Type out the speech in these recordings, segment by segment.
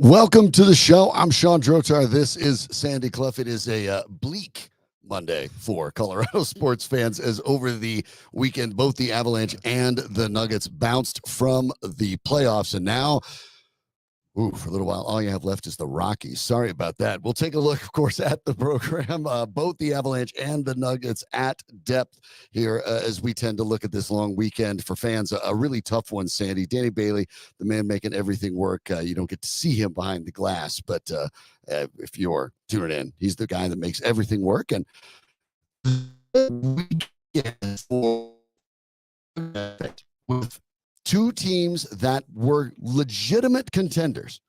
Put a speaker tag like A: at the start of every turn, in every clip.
A: Welcome to the show. I'm Shawn Drotar. This is Sandy Clough. It is a bleak Monday for Colorado sports fans, as over the weekend, both the Avalanche and the Nuggets bounced from the playoffs. And now, for a little while, all you have left is the Rockies. Sorry about that. We'll take a look, of course, at the program. Both the Avalanche and the Nuggets at depth here, as we tend to look at this long weekend for fans. A really tough one, Sandy. Danny Bailey, the man making everything work. You don't get to see him behind the glass, but if you're tuning in, he's the guy that makes everything work. And with two teams that were legitimate contenders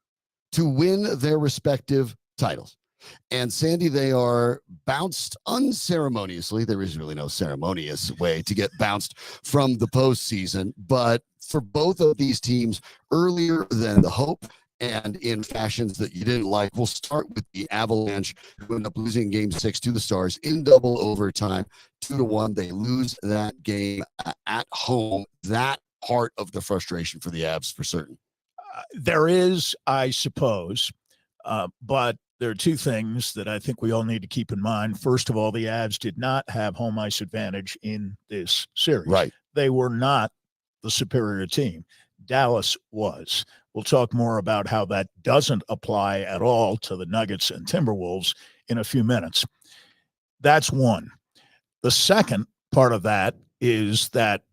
A: to win their respective titles. And Sandy, they are bounced unceremoniously. There is really no ceremonious way to get bounced from the postseason. But for both of these teams, earlier than the hope and in fashions that you didn't like, we'll start with the Avalanche, who end up losing Game 6 to the Stars in double overtime, 2-1. They lose that game at home. That part of the frustration for the Avs for certain.
B: There is, I suppose, but there are two things that I think we all need to keep in mind. First of all, the Avs did not have home ice advantage in this series.
A: Right.
B: They were not the superior team. Dallas was. We'll talk more about how that doesn't apply at all to the Nuggets and Timberwolves in a few minutes. That's one. The second part of that is that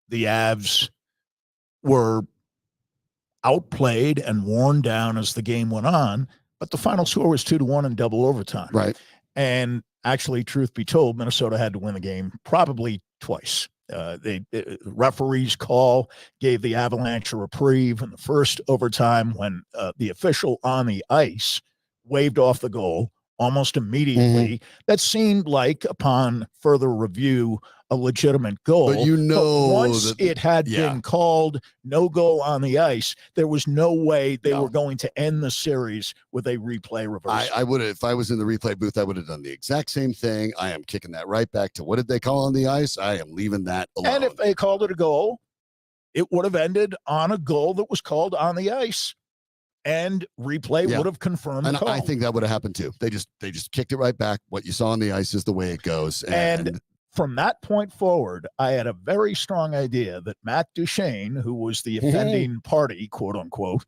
B: the Avs were outplayed and worn down as the game went on, but the final score was 2-1 in double overtime.
A: Right.
B: And actually, truth be told, Minnesota had to win the game probably twice. Referee's call gave the Avalanche a reprieve in the first overtime when the official on the ice waved off the goal almost immediately. That seemed like, upon further review, a legitimate goal.
A: But
B: once it had been called no goal on the ice, there was no way they were going to end the series with a replay reversal.
A: I would have, if I was in the replay booth, I would have done the exact same thing. I am kicking that right back to what did they call on the ice? I am leaving that alone.
B: And if they called it a goal, it would have ended on a goal that was called on the ice. And replay would have confirmed the call.
A: I think that would have happened too. They just kicked it right back. What you saw on the ice is the way it goes.
B: And from that point forward, I had a very strong idea that Matt Duchene, who was the offending party, quote unquote,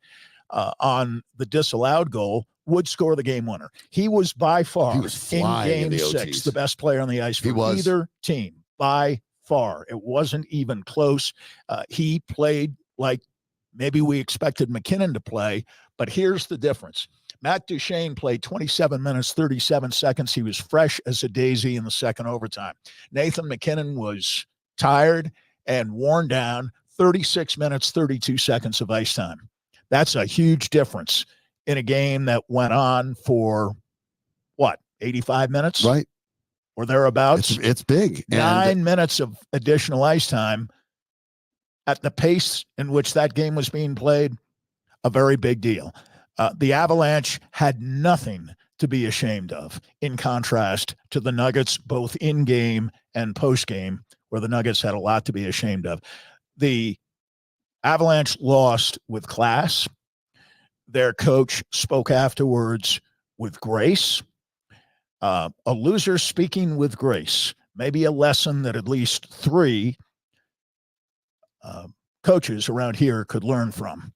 B: on the disallowed goal, would score the game winner. He was by far, in Game 6, the best player on the ice for either team, by far. It wasn't even close. He played like maybe we expected McKinnon to play, but here's the difference. Matt Duchene played 27 minutes, 37 seconds. He was fresh as a daisy in the second overtime. Nathan McKinnon was tired and worn down, 36 minutes, 32 seconds of ice time. That's a huge difference in a game that went on for, 85 minutes?
A: Right.
B: Or thereabouts?
A: It's big.
B: 9 minutes of additional ice time at the pace in which that game was being played, a very big deal. The Avalanche had nothing to be ashamed of, in contrast to the Nuggets, both in-game and post-game, where the Nuggets had a lot to be ashamed of. The Avalanche lost with class. Their coach spoke afterwards with grace. A loser speaking with grace, maybe a lesson that at least three coaches around here could learn from.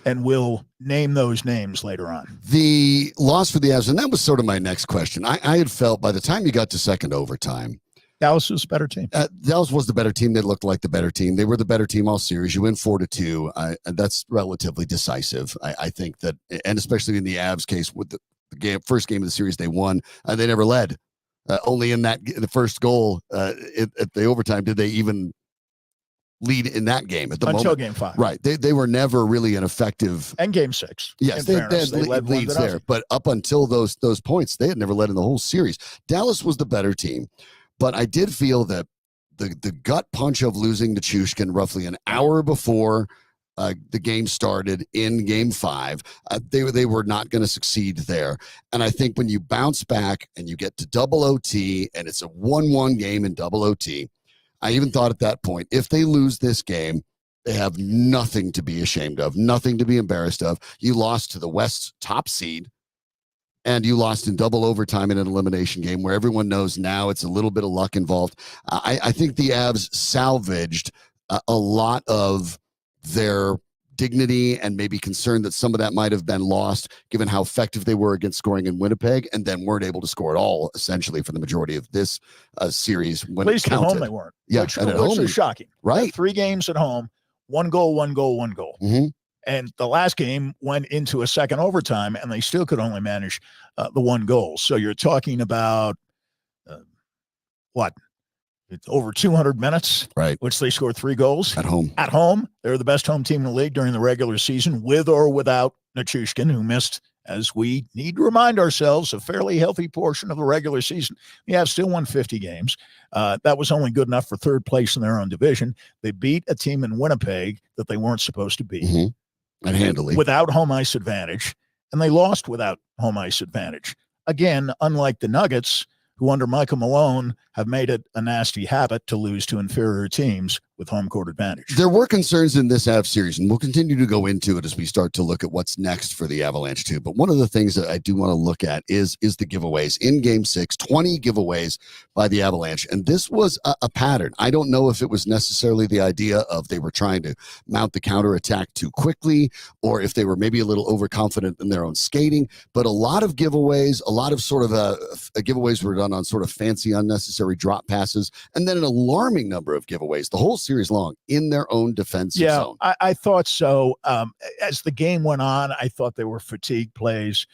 B: And we'll name those names later on.
A: The loss for the Avs, and that was sort of my next question. I had felt by the time you got to second overtime,
B: Dallas was a better team.
A: Dallas was the better team. They looked like the better team. They were the better team all series. You win 4-2. That's relatively decisive. I think that, and especially in the Avs case, with the first game of the series they won, they never led. Only in the first goal at the overtime did they even lead in that game at the
B: until
A: moment.
B: Game 5.
A: Right. They were never really an effective.
B: And Game 6.
A: Yes, they had leads there. But up until those points, they had never led in the whole series. Dallas was the better team. But I did feel that the gut punch of losing to Chushkin roughly an hour before the game started in Game 5, they were not going to succeed there. And I think when you bounce back and you get to double OT and it's a 1-1 game in double OT, I even thought at that point, if they lose this game, They have nothing to be ashamed of, nothing to be embarrassed of. You lost to the West's top seed, and you lost in double overtime in an elimination game where everyone knows now it's a little bit of luck involved. I think the Avs salvaged a lot of their dignity and maybe concern that some of that might have been lost given how effective they were against scoring in Winnipeg, and then weren't able to score at all essentially for the majority of this series when
B: at least
A: it counted.
B: at home they weren't.
A: Yeah,
B: which
A: and at home,
B: is shocking.
A: right?
B: 3 games at home, 1 goal, 1 goal, 1 goal.
A: Mm-hmm.
B: And the last game went into a second overtime, and they still could only manage the 1 goal. So you're talking about It's over 200 minutes,
A: right?
B: Which they scored 3 goals
A: At home.
B: At home, they're the best home team in the league during the regular season, with or without Nichushkin, who missed, as we need to remind ourselves, a fairly healthy portion of the regular season. The Avs still won 50 games. That was only good enough for third place in their own division. They beat a team in Winnipeg that they weren't supposed to beat.
A: Mm-hmm. And handily.
B: Without home ice advantage, and they lost without home ice advantage. Again, unlike the Nuggets, who under Michael Malone have made it a nasty habit to lose to inferior teams with home court advantage.
A: There were concerns in this Avs series, and we'll continue to go into it as we start to look at what's next for the Avalanche too. But one of the things that I do want to look at is the giveaways. In Game 6, 20 giveaways by the Avalanche, and this was a pattern. I don't know if it was necessarily the idea of they were trying to mount the counterattack too quickly, or if they were maybe a little overconfident in their own skating, but a lot of giveaways, a lot of sort of giveaways were done on sort of fancy, unnecessary drop passes, and then an alarming number of giveaways the whole series long in their own defensive zone.
B: I thought so. As the game went on, I thought they were fatigue plays,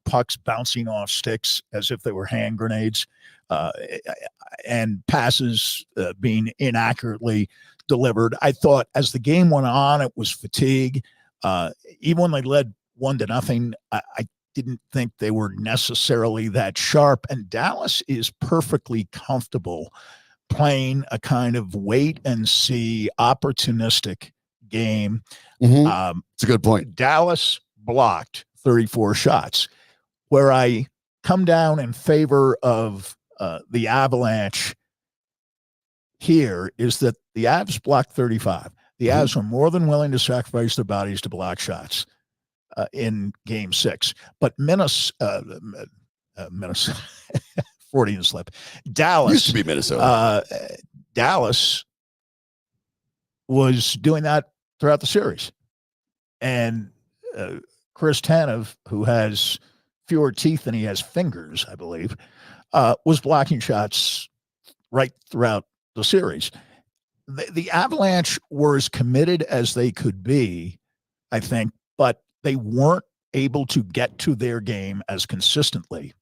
B: pucks bouncing off sticks as if they were hand grenades, and passes being inaccurately delivered. I thought as the game went on, it was fatigue. Even when they led 1-0, I didn't think they were necessarily that sharp. And Dallas is perfectly comfortable playing a kind of wait and see opportunistic game.
A: Mm-hmm. It's a good point.
B: Dallas blocked 34 shots. Where I come down in favor of the Avalanche here is that the Avs blocked 35. The Avs were more than willing to sacrifice their bodies to block shots in Game 6. But Minnesota Freudian slip. Dallas
A: used to be Minnesota.
B: Dallas was doing that throughout the series. And Chris Tanev, who has fewer teeth than he has fingers, I believe, was blocking shots right throughout the series. The Avalanche were as committed as they could be, I think, but they weren't able to get to their game as consistently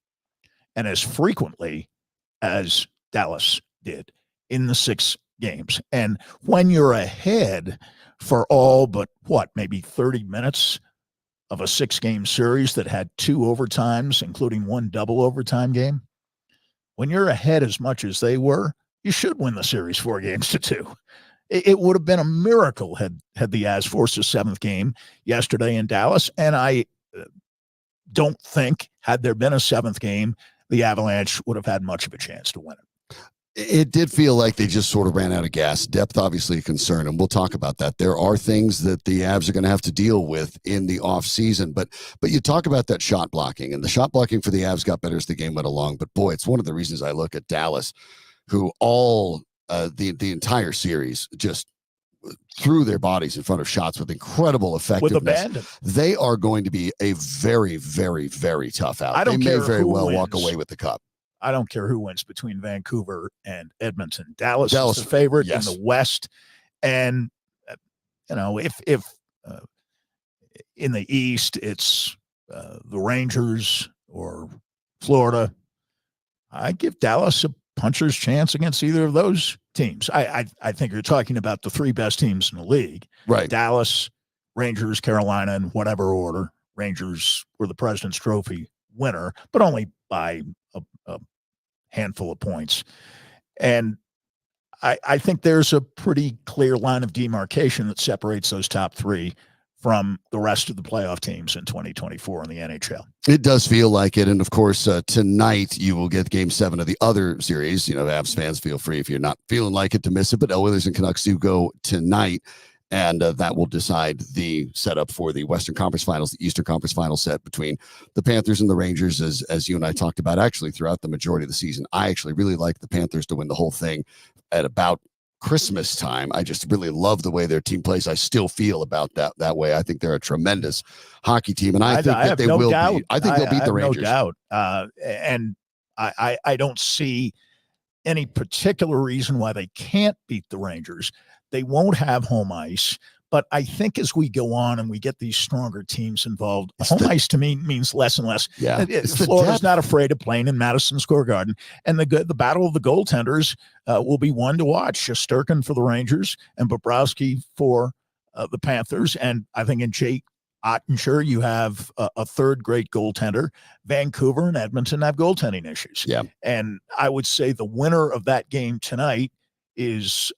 B: and as frequently as Dallas did in the 6 games. And when you're ahead for all but maybe 30 minutes of a 6-game series that had 2 overtimes, including 1 double overtime game, when you're ahead as much as they were, you should win the series 4-2. It would have been a miracle had the Avs forced a 7th game yesterday in Dallas. And I don't think, had there been a 7th game, the Avalanche would have had much of a chance to win it.
A: It did feel like they just sort of ran out of gas. Depth, obviously, a concern, and we'll talk about that. There are things that the Avs are going to have to deal with in the offseason, but you talk about that shot blocking, and the shot blocking for the Avs got better as the game went along. But boy, it's one of the reasons I look at Dallas, who all the entire series just threw their bodies in front of shots with incredible effectiveness.
B: With abandon.
A: They are going to be a very, very, very tough out.
B: They
A: may very well walk away with the cup.
B: I don't care who wins between Vancouver and Edmonton. Dallas is the favorite in the West. And, if in the East, it's the Rangers or Florida, I give Dallas a puncher's chance against either of those teams. I think you're talking about the 3 best teams in the league.
A: Right.
B: Dallas, Rangers, Carolina, in whatever order. Rangers were the President's Trophy winner, but only by a handful of points. And I think there's a pretty clear line of demarcation that separates those top 3 from the rest of the playoff teams in 2024 in the NHL.
A: It does feel like it. And of course, tonight you will get Game 7 of the other series. Avs fans, feel free if you're not feeling like it to miss it, but Oilers and Canucks do go tonight. And that will decide the setup for the Western Conference Finals, the Eastern Conference Final set between the Panthers and the Rangers, as you and I talked about actually throughout the majority of the season. I actually really like the Panthers to win the whole thing at about Christmas time. I just really love the way their team plays. I still feel about that way. I think they're a tremendous hockey team, and I think that they will beat. I think they'll beat the Rangers.
B: No doubt. And I don't see any particular reason why they can't beat the Rangers. They won't have home ice, but I think as we go on and we get these stronger teams involved, home ice to me means less and less.
A: Yeah,
B: Florida's not afraid of playing in Madison Square Garden, and the battle of the goaltenders will be one to watch. Shesterkin for the Rangers and Bobrovsky for the Panthers, and I think in Jake Ottinger, you have a third great goaltender. Vancouver and Edmonton have goaltending issues.
A: Yeah.
B: And I would say the winner of that game tonight is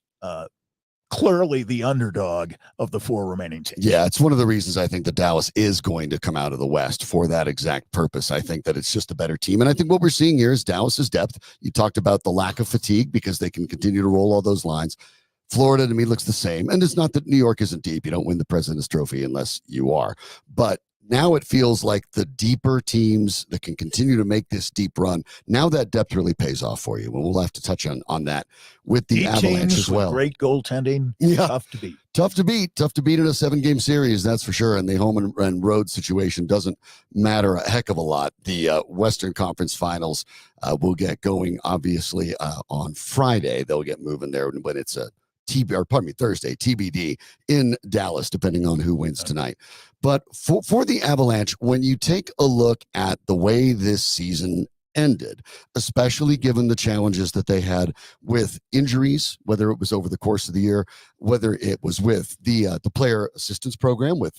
B: clearly the underdog of the four remaining teams.
A: Yeah, it's one of the reasons I think that Dallas is going to come out of the West for that exact purpose. I think that it's just a better team. And I think what we're seeing here is Dallas's depth. You talked about the lack of fatigue because they can continue to roll all those lines. Florida, to me, looks the same. And it's not that New York isn't deep. You don't win the President's Trophy unless you are. But now it feels like the deeper teams that can continue to make this deep run, now that depth really pays off for you. And we'll have to touch on that with the Avalanche as well.
B: Great goaltending.
A: Yeah.
B: Tough to beat.
A: Tough to beat in a 7-game series, that's for sure. And the home and road situation doesn't matter a heck of a lot. The Western Conference Finals will get going, obviously, on Friday. They'll get moving there when it's a Thursday, TBD in Dallas, depending on who wins tonight. But for the Avalanche, when you take a look at the way this season ended, especially given the challenges that they had with injuries, whether it was over the course of the year, whether it was with the player assistance program with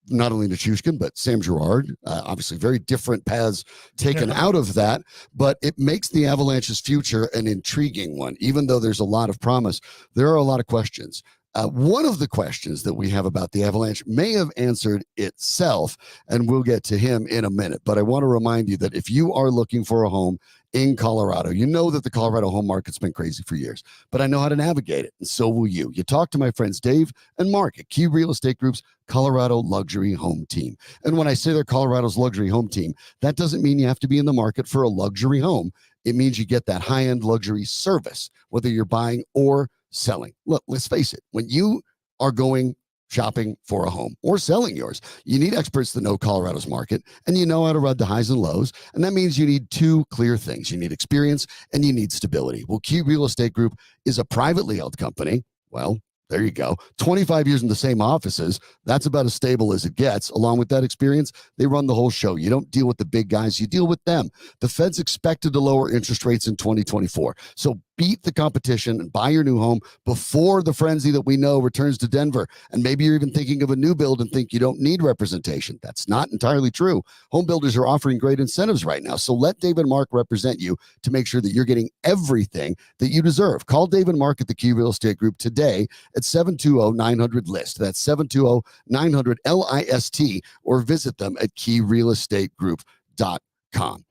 A: not only Nichushkin, but Sam Girard, obviously very different paths taken out of that, but it makes the Avalanche's future an intriguing one. Even though there's a lot of promise, there are a lot of questions. One of the questions that we have about the Avalanche may have answered itself, and we'll get to him in a minute. But I want to remind you that if you are looking for a home in Colorado, you know that the Colorado home market's been crazy for years, but I know how to navigate it, and so will you. You talk to my friends Dave and Mark at Key Real Estate Group's Colorado Luxury Home Team. And when I say they're Colorado's luxury home team, that doesn't mean you have to be in the market for a luxury home. It means you get that high-end luxury service, whether you're buying or selling. Look, let's face it, when you are going shopping for a home or selling yours, you need experts that know Colorado's market and you know how to ride the highs and lows. And that means you need two clear things. You need experience and you need stability. Well, Key Real Estate Group is a privately held company. Well, there you go. 25 years in the same offices. That's about as stable as it gets. Along with that experience, they run the whole show. You don't deal with the big guys, you deal with them. The Fed's expected to lower interest rates in 2024. So beat the competition and buy your new home before the frenzy that we know returns to Denver. And maybe you're even thinking of a new build and think you don't need representation. That's not entirely true. Home builders are offering great incentives right now. So let Dave and Mark represent you to make sure that you're getting everything that you deserve. Call Dave and Mark at the Key Real Estate Group today at 720-900-LIST. That's 720-900-LIST, or visit them at keyrealestategroup.com.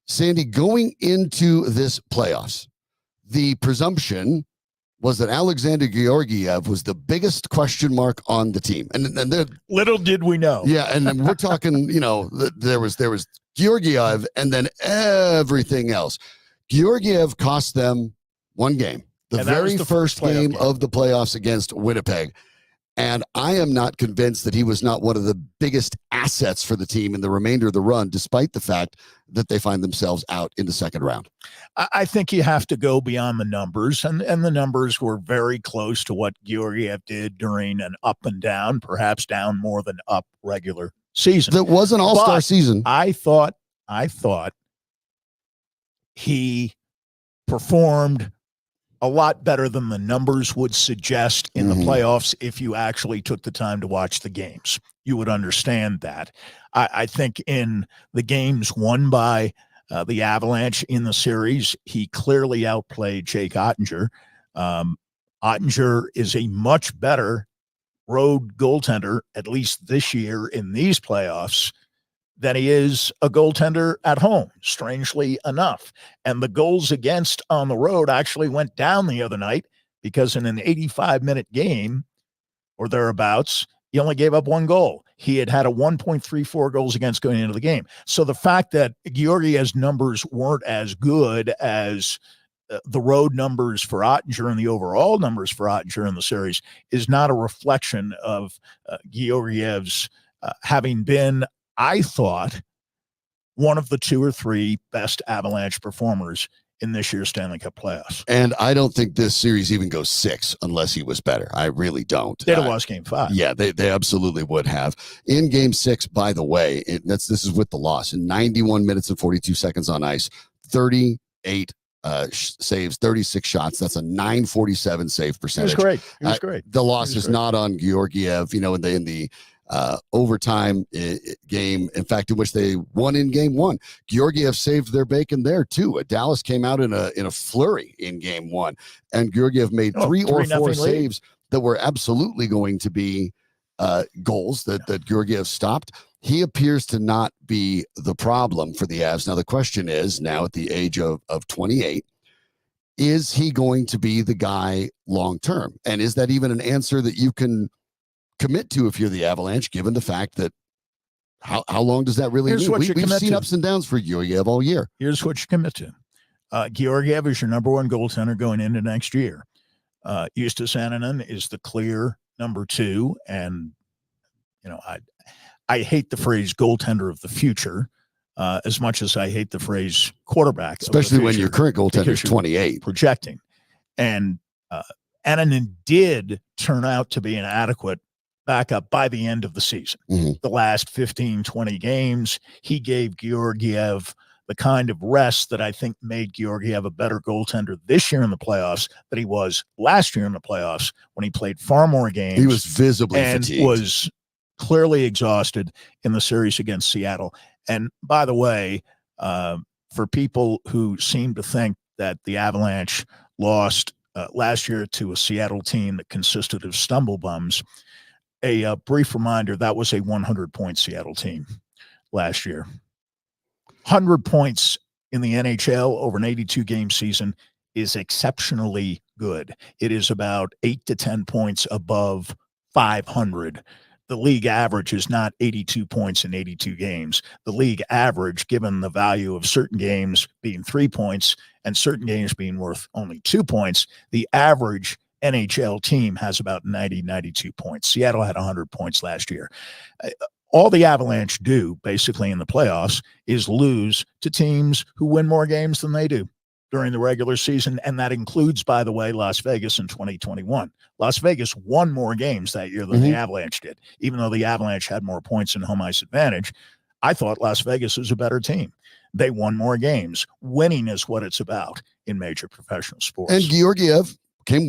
A: Sandy, going into this playoffs, the presumption was that Alexander Georgiev was the biggest question mark on the team. And
B: little did we know.
A: Yeah, and then we're talking, there was Georgiev and then everything else. Georgiev cost them one game, the very first game of the playoffs against Winnipeg. And I am not convinced that he was not one of the biggest assets for the team in the remainder of the run, despite the fact that they find themselves out in the second round.
B: I think you have to go beyond the numbers, and the numbers were very close to what Georgiev did during an up and down, perhaps down more than up regular season.
A: That was an all-star season.
B: I thought he performed a lot better than the numbers would suggest in the playoffs. If you actually took the time to watch the games, you would understand that. I think in the games won by the Avalanche in the series, he clearly outplayed Jake Ottinger. Ottinger is a much better road goaltender, at least this year in these playoffs, than he is a goaltender at home, strangely enough. And the goals against on the road actually went down the other night because in an 85-minute game, or thereabouts. He only gave up 1 goal. He had a 1.34 goals against going into the game. So the fact that Georgiev's numbers weren't as good as the road numbers for Ottinger and the overall numbers for Ottinger in the series is not a reflection of Georgiev's having been, I thought, one of the 2 or 3 best Avalanche performers in this year's Stanley Cup playoffs.
A: And I don't think this series even goes 6 unless he was better. I really don't.
B: They'd have lost game 5.
A: Yeah, they absolutely would have. In game 6, by the way, this is with the loss. In 91 minutes and 42 seconds on ice, 38 saves, 36 shots. That's a .947 save percentage.
B: He was great.
A: The loss is not on Georgiev, in the overtime game, in fact, in which they won in game 1. Georgiev saved their bacon there too. Dallas came out in a flurry in game 1, and Georgiev made 3 or 4 saves that were absolutely going to be goals that Georgiev stopped. He appears to not be the problem for the Avs. Now, the question is, now at the age of 28, is he going to be the guy long term? And is that even an answer that you can commit to if you're the Avalanche, given the fact that how long does that really mean? We've seen ups and downs for Georgiev all year.
B: Here's what you commit to. Georgiev is your number 1 goaltender going into next year. Justus Annunen is the clear number 2. And, I hate the phrase goaltender of the future as much as I hate the phrase quarterback.
A: Especially when your current goaltender is 28.
B: Projecting. And Annunen did turn out to be an adequate backup by the end of the season.
A: Mm-hmm.
B: The last 15, 20 games, he gave Georgiev the kind of rest that I think made Georgiev a better goaltender this year in the playoffs than he was last year in the playoffs when he played far more games.
A: He was visibly
B: and
A: fatigued.
B: Was clearly exhausted in the series against Seattle. And by the way, for people who seem to think that the Avalanche lost last year to a Seattle team that consisted of stumble bums, a brief reminder, that was a 100-point Seattle team last year. 100 points in the NHL over an 82-game season is exceptionally good. It is about 8 to 10 points above 500. The league average is not 82 points in 82 games. The league average, given the value of certain games being 3 points and certain games being worth only 2 points, the average NHL team has about 90, 92 points. Seattle had 100 points last year. All the Avalanche do, basically, in the playoffs is lose to teams who win more games than they do during the regular season, and that includes, by the way, Las Vegas in 2021. Las Vegas won more games that year than the Avalanche did, even though the Avalanche had more points and home ice advantage. I thought Las Vegas was a better team. They won more games. Winning is what it's about in major professional sports.
A: And Georgiev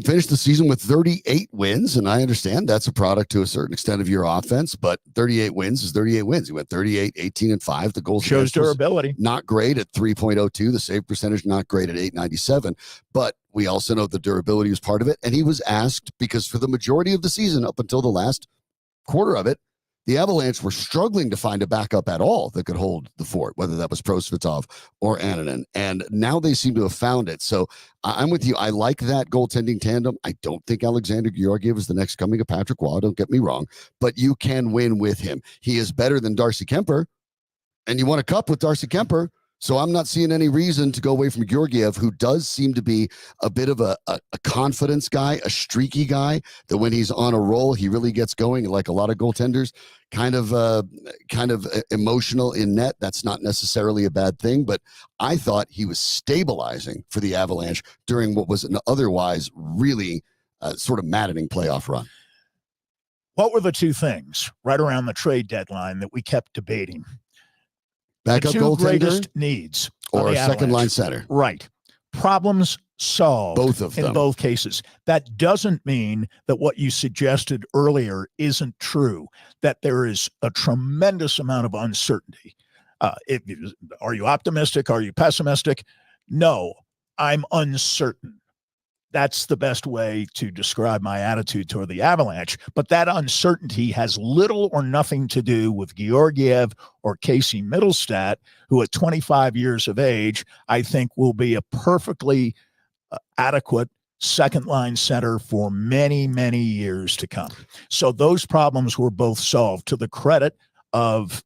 A: finished the season with 38 wins, and I understand that's a product to a certain extent of your offense, but 38 wins is 38 wins. He went 38, 18-5. The goal
B: shows durability.
A: Not great at 3.02. The save percentage not great at 897, but we also know the durability was part of it. And he was asked, because for the majority of the season, up until the last quarter of it, the Avalanche were struggling to find a backup at all that could hold the fort, whether that was Prosvetov or Annunen. And now they seem to have found it. So I'm with you. I like that goaltending tandem. I don't think Alexander Georgiev is the next coming of Patrick Waugh. Don't get me wrong. But you can win with him. He is better than Darcy Kemper. And you won a cup with Darcy Kemper. So I'm not seeing any reason to go away from Georgiev, who does seem to be a bit of a confidence guy, a streaky guy, that when he's on a roll, he really gets going. Like a lot of goaltenders, kind of emotional in net. That's not necessarily a bad thing, but I thought he was stabilizing for the Avalanche during what was an otherwise really sort of maddening playoff run.
B: What were the 2 things right around the trade deadline that we kept debating?
A: Backup
B: the 2
A: goaltender
B: greatest needs,
A: or a second line center.
B: Right. Problems solved.
A: Both of them.
B: In both cases. That doesn't mean that what you suggested earlier isn't true, that there is a tremendous amount of uncertainty. Are you optimistic? Are you pessimistic? No, I'm uncertain. That's the best way to describe my attitude toward the Avalanche. But that uncertainty has little or nothing to do with Georgiev or Casey Middlestat, who at 25 years of age, I think will be a perfectly adequate second line center for many, many years to come. So those problems were both solved to the credit of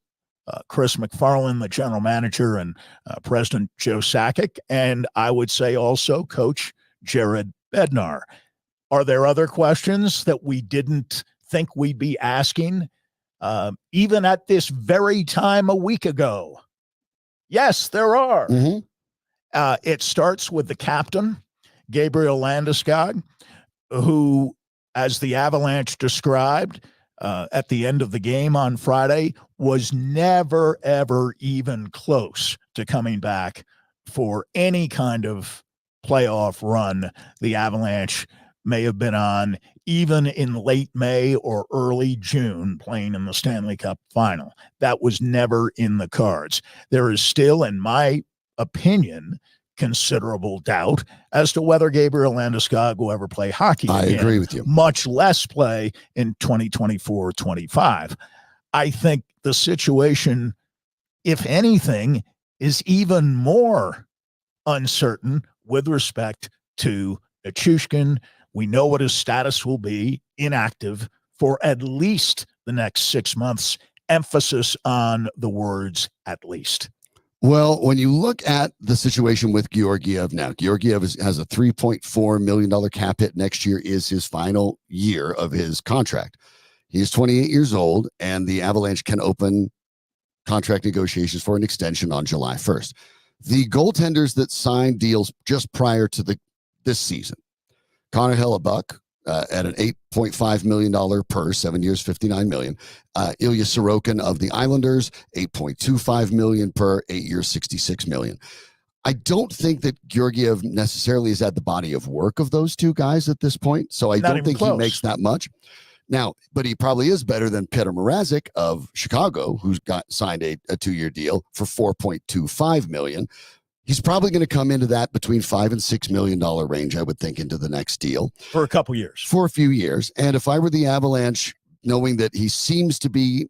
B: Chris McFarland, the general manager, and President Joe Sakic, and I would say also Coach Jared Bednar. Are there other questions that we didn't think we'd be asking even at this very time a week ago? Yes, there are. It starts with the captain, Gabriel Landeskog, who, as the Avalanche described at the end of the game on Friday, was never, ever even close to coming back for any kind of playoff run the Avalanche may have been on, even in late May or early June, playing in the Stanley Cup final. That was never in the cards. There is still, in my opinion, considerable doubt as to whether Gabriel Landeskog will ever play hockey again.
A: I agree with you.
B: Much less play in 2024-25. I think the situation, if anything, is even more uncertain with respect to Nichushkin. We know what his status will be, inactive for at least the next 6 months. Emphasis on the words "at least."
A: Well, when you look at the situation with Georgiev now, Georgiev has a $3.4 million cap hit. Next year is his final year of his contract. He's 28 years old, and the Avalanche can open contract negotiations for an extension on July 1st. The goaltenders that signed deals just prior to this season, Connor Hellebuck at an $8.5 million per 7 years, $59 million. Ilya Sorokin of the Islanders, $8.25 million per 8 years, $66 million. I don't think that Georgiev necessarily has had the body of work of those two guys at this point, so I don't think he makes that much. Now, but he probably is better than Petr Mrazek of Chicago, who's got signed a 2-year deal for $4.25 million. He's probably going to come into that between $5 and $6 million range, I would think, into the next deal.
B: For a couple years.
A: For a few years. And if I were the Avalanche, knowing that he seems to be,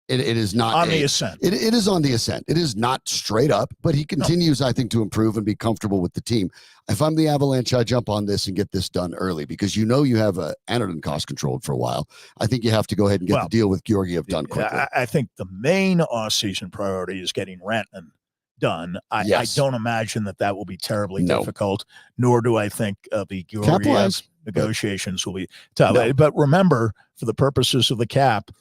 A: it is not
B: on the ascent.
A: It is on the ascent. It is not straight up, but he continues, I think, to improve and be comfortable with the team. If I'm the Avalanche, I jump on this and get this done early because you have Anderton cost controlled for a while. I think you have to go ahead and get the deal with Georgiev done quickly.
B: I think the main offseason priority is getting Rantanen done. I don't imagine that will be terribly difficult, nor do I think the Georgiev negotiations will be tough. No. But remember, for the purposes of the cap,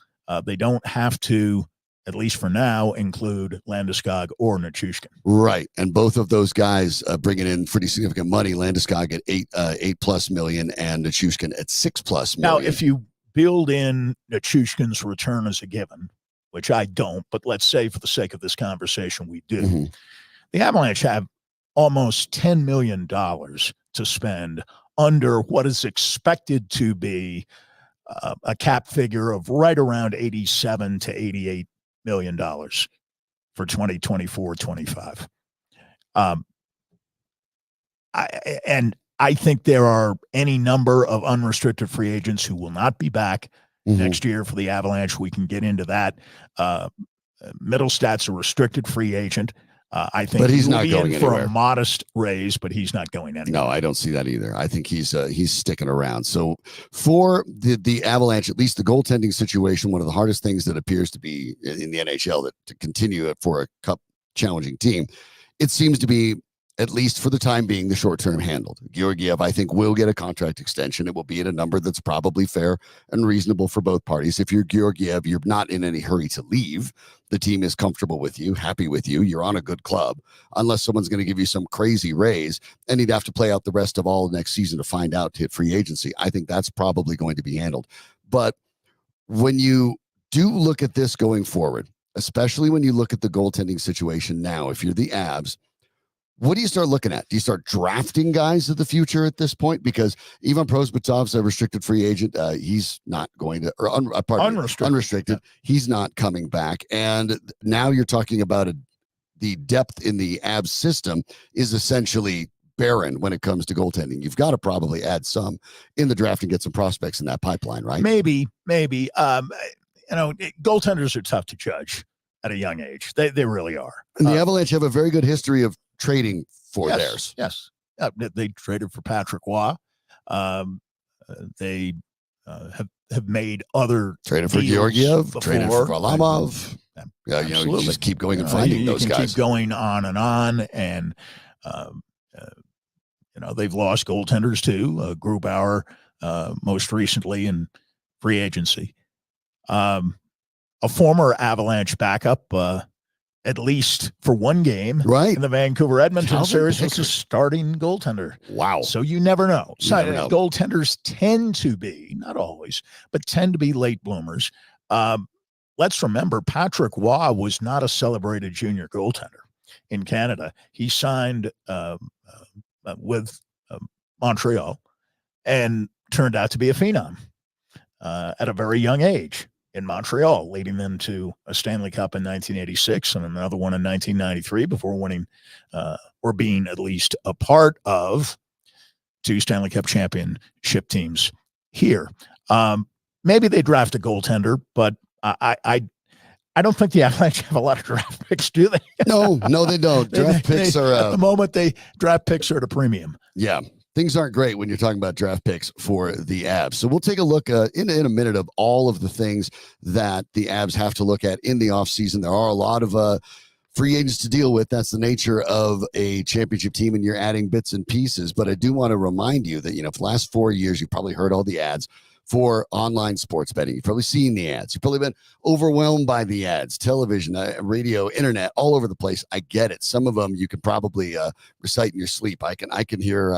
B: they don't have to, at least for now, include Landeskog or Nichushkin.
A: Right, and both of those guys bringing in pretty significant money. Landeskog at $8+ million and Nichushkin at $6+ million.
B: Now, if you build in Nichushkin's return as a given, which I don't, but let's say for the sake of this conversation we do, the Avalanche have almost $10 million to spend under what is expected to be a cap figure of right around $87 to $88 million for 2024-25. I think there are any number of unrestricted free agents who will not be back next year for the Avalanche. We can get into that. Middlestad's a restricted free agent. I think
A: but he's not going
B: for
A: anywhere.
B: A modest raise, but he's not going anywhere.
A: No, I don't see that either. I think he's sticking around. So for the Avalanche, at least the goaltending situation, one of the hardest things that appears to be in the NHL to continue it for a cup challenging team, it seems to be, at least for the time being, the short-term handled. Georgiev, I think, will get a contract extension. It will be at a number that's probably fair and reasonable for both parties. If you're Georgiev, you're not in any hurry to leave. The team is comfortable with you, happy with you. You're on a good club, unless someone's going to give you some crazy raise, and he'd have to play out the rest of all next season to find out to hit free agency. I think that's probably going to be handled. But when you do look at this going forward, especially when you look at the goaltending situation now, if you're the Avs, what do you start looking at? Do you start drafting guys of the future at this point? Because Ivan Prospetov's a restricted free agent. He's not going to, or unrestricted. He's not coming back. And now you're talking about the depth in the Avs system is essentially barren when it comes to goaltending. You've got to probably add some in the draft and get some prospects in that pipeline, right?
B: Maybe. Goaltenders are tough to judge at a young age. They really are.
A: And the Avalanche have a very good history of trading for theirs.
B: Yes. They traded for Patrick Waugh. They have made other
A: traded for
B: deals
A: Georgiev,
B: before.
A: traded for Varlamov. Yeah,
B: Absolutely.
A: you just keep going and finding those
B: you
A: guys.
B: You can keep going on, and they've lost goaltenders too. Grubauer, most recently in free agency. A former Avalanche backup, at least for one game,
A: right,
B: in the Vancouver-Edmonton
A: Calvin
B: series, was
A: Pickard.
B: a starting goaltender.
A: Wow.
B: So you never know.
A: Never know.
B: Goaltenders tend to be, not always, but tend to be late bloomers. Let's remember, Patrick Waugh was not a celebrated junior goaltender in Canada. He signed with Montreal and turned out to be a phenom at a very young age in Montreal, leading them to a Stanley Cup in 1986 and another one in 1993 before winning or being at least a part of 2 Stanley Cup championship teams here. Maybe they draft a goaltender, but I don't think the Avalanche have a lot of draft picks, do they?
A: No, they don't. Draft picks are
B: at the moment. Draft picks are at a premium.
A: Yeah. Things aren't great when you're talking about draft picks for the Avs. So we'll take a look in a minute of all of the things that the Avs have to look at in the offseason. There are a lot of free agents to deal with. That's the nature of a championship team, and you're adding bits and pieces. But I do want to remind you that, for the last 4 years, you've probably heard all the ads for online sports betting. You've probably seen the ads. You've probably been overwhelmed by the ads, television, radio, internet, all over the place. I get it. Some of them you can probably recite in your sleep. I can hear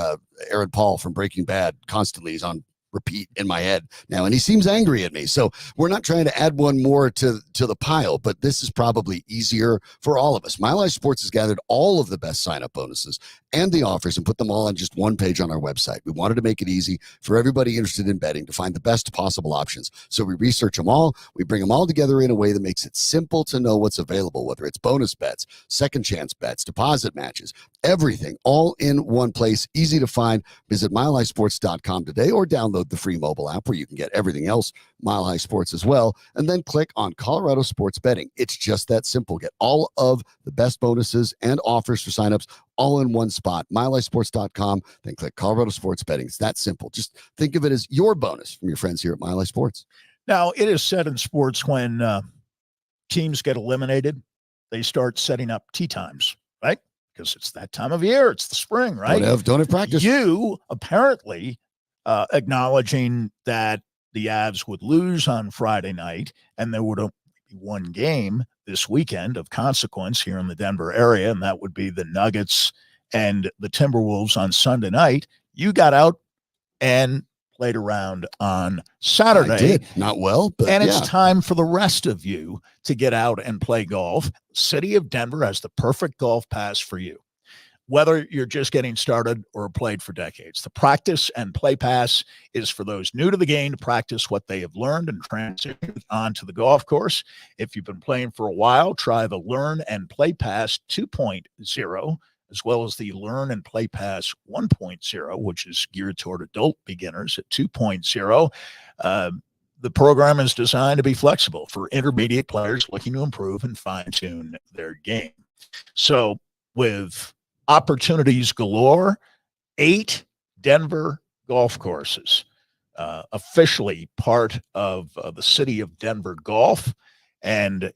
A: Aaron Paul from Breaking Bad constantly. He's on repeat in my head now, and he seems angry at me. So we're not trying to add one more to the pile, but this is probably easier for all of us. Mile High Sports has gathered all of the best sign-up bonuses and the offers and put them all on just one page on our website. We wanted to make it easy for everybody interested in betting to find the best possible options. So we research them all. We bring them all together in a way that makes it simple to know what's available, whether it's bonus bets, second chance bets, deposit matches, everything all in one place. Easy to find. Visit milehighsports.com today or download the free mobile app where you can get everything else Mile High Sports as well, and then click on Colorado Sports Betting. It's just that simple. Get all of the best bonuses and offers for signups all in one spot. milehighsports.com, then click Colorado Sports Betting. It's that simple. Just think of it as your bonus from your friends here at Mile High Sports.
B: Now, it is said in sports when teams get eliminated, they start setting up tee times, right? Because it's that time of year. It's the spring, right?
A: Don't have practice.
B: You apparently acknowledging that the Avs would lose on Friday night and there would only be one game this weekend of consequence here in the Denver area, and that would be the Nuggets and the Timberwolves on Sunday night. You got out and played around on Saturday.
A: I did. Not well, but
B: it's time for the rest of you to get out and play golf. City of Denver has the perfect golf pass for you, whether you're just getting started or played for decades. The practice and play pass is for those new to the game to practice what they have learned and transition onto the golf course. If you've been playing for a while, try the Learn and Play Pass 2.0, as well as the Learn and Play Pass 1.0, which is geared toward adult beginners at 2.0. The program is designed to be flexible for intermediate players looking to improve and fine-tune their game. So with opportunities galore, 8 Denver golf courses, officially part of the City of Denver Golf. And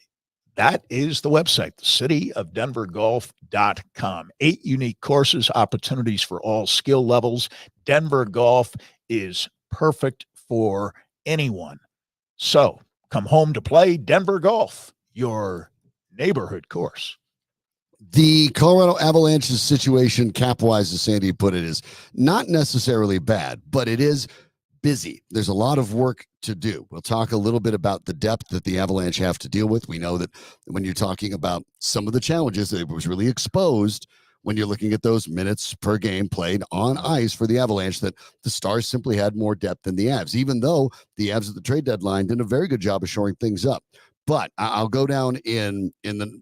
B: that is the website, cityofdenvergolf.com. 8 unique courses, opportunities for all skill levels. Denver Golf is perfect for anyone. So come home to play Denver Golf, your neighborhood course.
A: The Colorado Avalanche's situation, cap-wise, as Sandy put it, is not necessarily bad, but it is busy. There's a lot of work to do. We'll talk a little bit about the depth that the Avalanche have to deal with. We know that when you're talking about some of the challenges, it was really exposed when you're looking at those minutes per game played on ice for the Avalanche, that the Stars simply had more depth than the Avs, even though the Avs at the trade deadline did a very good job of shoring things up. But I'll go down in the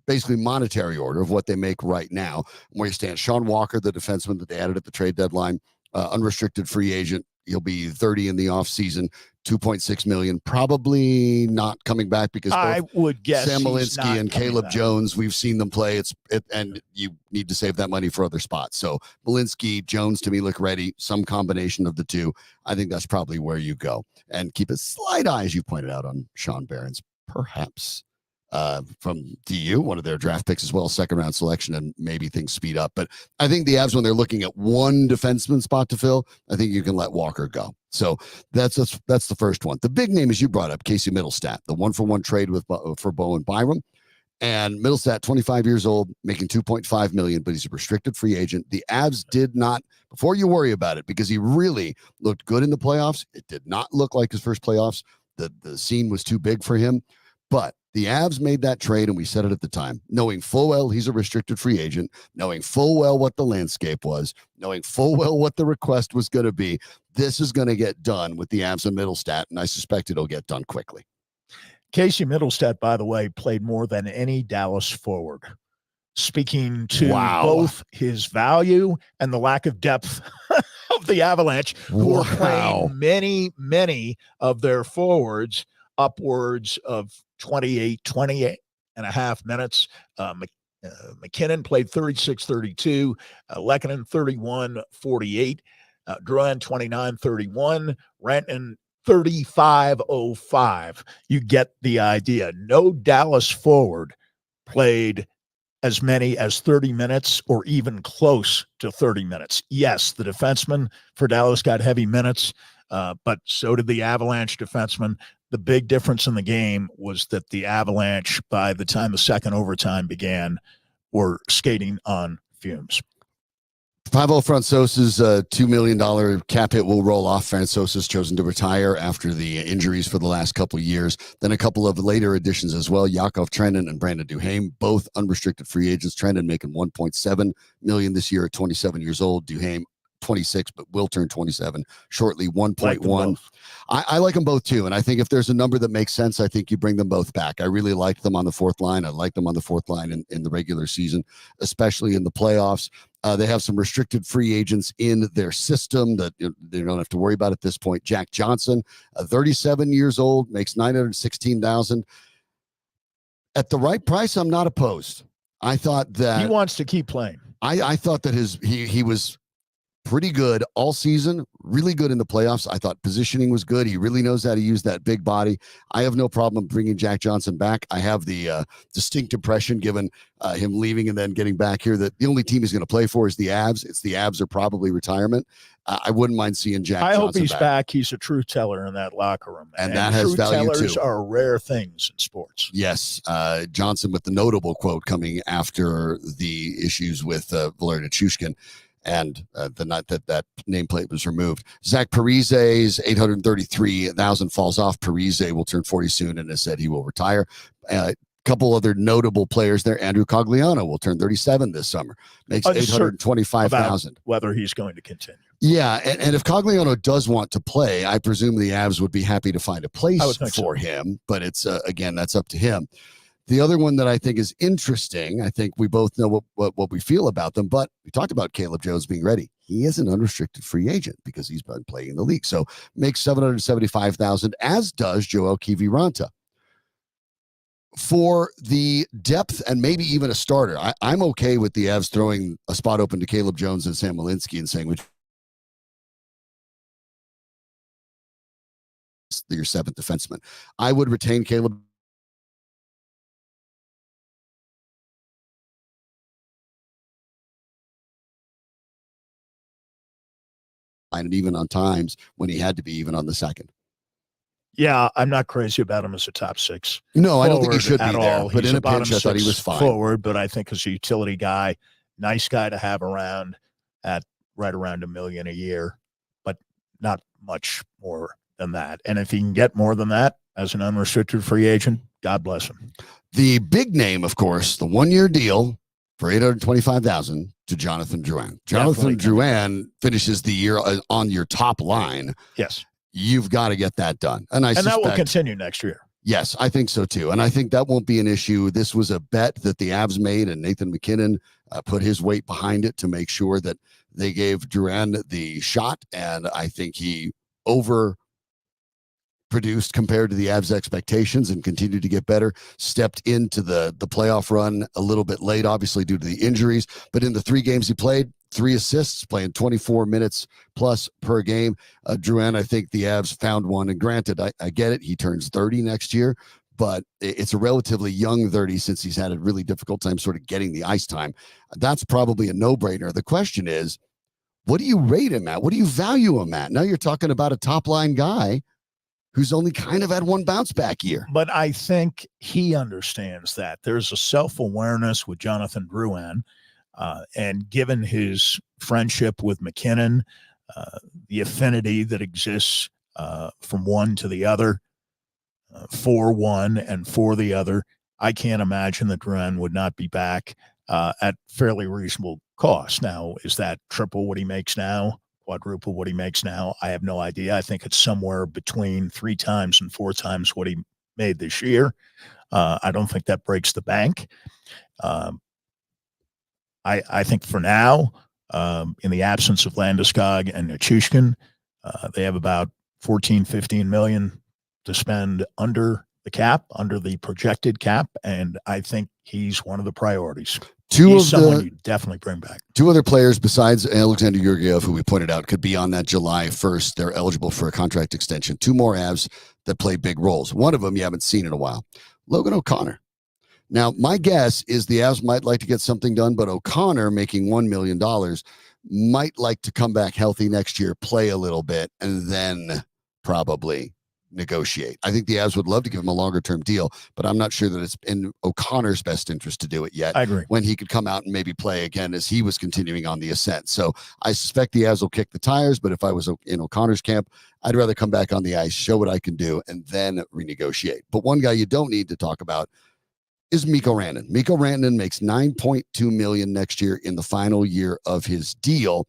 A: basically monetary order of what they make right now, where you stand. Sean Walker, the defenseman that they added at the trade deadline, unrestricted free agent, he'll be 30 in the offseason, 2.6 million. Probably not coming back because
B: I would guess
A: Sam
B: he's not
A: Malinsky and
B: coming
A: Caleb
B: back.
A: Jones, we've seen them play. And you need to save that money for other spots. So Malinsky, Jones to me look ready. Some combination of the two. I think that's probably where you go. And keep a slight eye, as you pointed out, on Sean Barron's, perhaps. From DU, one of their draft picks as well, second round selection, and maybe things speed up. But I think the Avs, when they're looking at one defenseman spot to fill, I think you can let Walker go. So that's the first one. The big name, as you brought up, Casey Middlestat, the 1-for-1 trade for Bo and Byram. And Middlestat, 25 years old, making $2.5 million, but he's a restricted free agent. The Avs did not, before you worry about it, because he really looked good in the playoffs. It did not look like his first playoffs. The scene was too big for him. But the Avs made that trade, and we said it at the time, knowing full well he's a restricted free agent, knowing full well what the landscape was, knowing full well what the request was going to be. This is going to get done with the Avs and Middlestat, and I suspect it'll get done quickly.
B: Casey Middlestat, by the way, played more than any Dallas forward, speaking to both his value and the lack of depth of the Avalanche, who are playing many of their forwards upwards of 28 and a half minutes. McKinnon played 36-32, Lehkonen 31-48, Drouin 29-31, Rantanen 35-05. You get the idea. No Dallas forward played as many as 30 minutes or even close to 30 minutes. Yes, the defenseman for Dallas got heavy minutes, but so did the Avalanche defenseman. The big difference in the game was that the Avalanche, by the time the second overtime began, were skating on fumes.
A: Pavel Francouz's $2 million cap hit will roll off. Francouz's chosen to retire after the injuries for the last couple of years. Then a couple of later additions as well. Yakov Trenin and Brandon Duhaime, both unrestricted free agents. Trenin making $1.7 million this year at 27 years old. Duhaime 26, but will turn 27 shortly, 1.1. I like them both too. And I think if there's a number that makes sense, I think you bring them both back. I really liked them on the fourth line. I like them on the fourth line in the regular season, especially in the playoffs. They have some restricted free agents in their system that they don't have to worry about at this point. Jack Johnson, 37 years old, makes $916,000. At the right price, I'm not opposed. I thought that
B: he wants to keep playing.
A: I thought that he was pretty good all season, really good in the playoffs. I thought positioning was good. He really knows how to use that big body. I have no problem bringing Jack Johnson back. I have the distinct impression, given him leaving and then getting back here, that the only team he's going to play for is the Avs. It's the Avs or probably retirement. I wouldn't mind seeing Jack Johnson
B: hope he's back. He's a truth teller in that locker room.
A: And that has value too.
B: Truth tellers are rare things in sports.
A: Yes. Johnson with the notable quote coming after the issues with Valeri Nichushkin. And the night that nameplate was removed. Zach Parise's $833,000 falls off. Parise will turn 40 soon and has said he will retire. A couple other notable players there. Andrew Cogliano will turn 37 this summer. Makes $825,000.
B: Whether he's going to continue.
A: Yeah, and if Cogliano does want to play, I presume the Avs would be happy to find a place for him. But it's again, that's up to him. The other one that I think is interesting, I think we both know what we feel about them, but we talked about Caleb Jones being ready. He is an unrestricted free agent because he's been playing in the league. So makes $775,000, as does Joel Kiviranta. For the depth and maybe even a starter, I'm okay with the Avs throwing a spot open to Caleb Jones and Sam Malinsky and saying, your seventh defenseman. I would retain Caleb and even on times when he had to be even on the second.
B: Yeah, I'm not crazy about him as a top six.
A: No, I don't think he should be there.
B: All.
A: But
B: He's
A: in a pinch, I thought he was fine.
B: Forward, but I think as a utility guy, nice guy to have around at right around $1 million a year, but not much more than that. And if he can get more than that as an unrestricted free agent, God bless him.
A: The big name, of course, the 1-year deal for $825,000 to Jonathan Drouin. Jonathan Drouin finishes the year on your top line.
B: Yes.
A: You've got to get that done. And
B: that will continue next year.
A: Yes, I think so too. And I think that won't be an issue. This was a bet that the Avs made, and Nathan McKinnon put his weight behind it to make sure that They gave Duran the shot, and I think he overproduced compared to the Avs' expectations and continued to get better. Stepped into the playoff run a little bit late, obviously due to the injuries, but in the 3 games he played, 3 assists, playing 24 minutes plus per game. Duran, I think the Avs found one, and granted, I get it. He turns 30 next year, but it's a relatively young 30 since he's had a really difficult time sort of getting the ice time. That's probably a no-brainer. The question is, what do you rate him at? What do you value him at? Now you're talking about a top-line guy who's only kind of had one bounce-back year.
B: But I think he understands that. There's a self-awareness with Jonathan Drouin, and given his friendship with McKinnon, the affinity that exists from one to the other, for one and for the other, I can't imagine that Drouin would not be back at fairly reasonable cost. Now, is that triple what he makes now, quadruple what he makes now? I have no idea. I think it's somewhere between 3 times and 4 times what he made this year. I don't think that breaks the bank. I think for now, in the absence of Landeskog and Nichushkin, they have about 14-15 million to spend under the cap, under the projected cap, and I think he's one of the priorities. He's someone you definitely bring back.
A: 2 other players besides Alexander Georgiev, who we pointed out, could be on that July 1st. They're eligible for a contract extension. 2 more Avs that play big roles. One of them you haven't seen in a while, Logan O'Connor. Now, my guess is the Avs might like to get something done, but O'Connor, making $1 million, might like to come back healthy next year, play a little bit, and then probably negotiate. I think the Avs would love to give him a longer-term deal, but I'm not sure that it's in O'Connor's best interest to do it yet.
B: I agree.
A: When he could come out and maybe play again as he was continuing on the ascent. So I suspect the Avs will kick the tires, but if I was in O'Connor's camp, I'd rather come back on the ice, show what I can do, and then renegotiate. But one guy you don't need to talk about is Mikko Rantanen. Mikko Rantanen makes $9.2 million next year in the final year of his deal.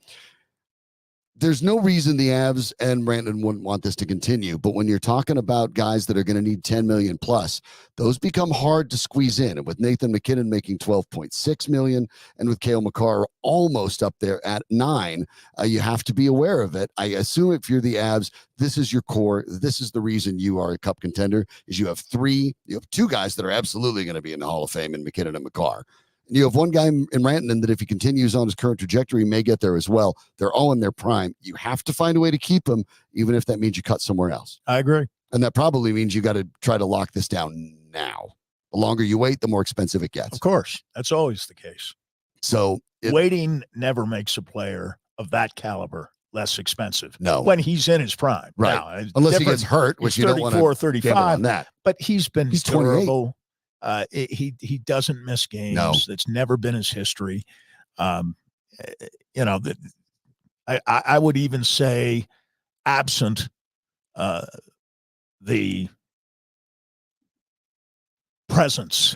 A: There's no reason the Avs and Rantanen wouldn't want this to continue, but when you're talking about guys that are going to need 10 million plus, those become hard to squeeze in. And with Nathan McKinnon making 12.6 million and with Cale Makar almost up there at 9, you have to be aware of it. I assume if you're the Avs, this is your core. This is the reason you are a cup contender, is you have 2 guys that are absolutely going to be in the Hall of Fame in McKinnon and Makar. You have one guy in Rantanen that if he continues on his current trajectory, may get there as well. They're all in their prime. You have to find a way to keep him, even if that means you cut somewhere else.
B: I agree.
A: And that probably means you got to try to lock this down now. The longer you wait, the more expensive it gets.
B: Of course. That's always the case.
A: So
B: waiting never makes a player of that caliber less expensive.
A: No.
B: When he's in his prime.
A: Right.
B: Now,
A: unless he gets hurt, which you don't want to
B: 35
A: on that.
B: But he's been durable. He doesn't miss games.
A: No.
B: That's never been his history. I would even say, absent the presence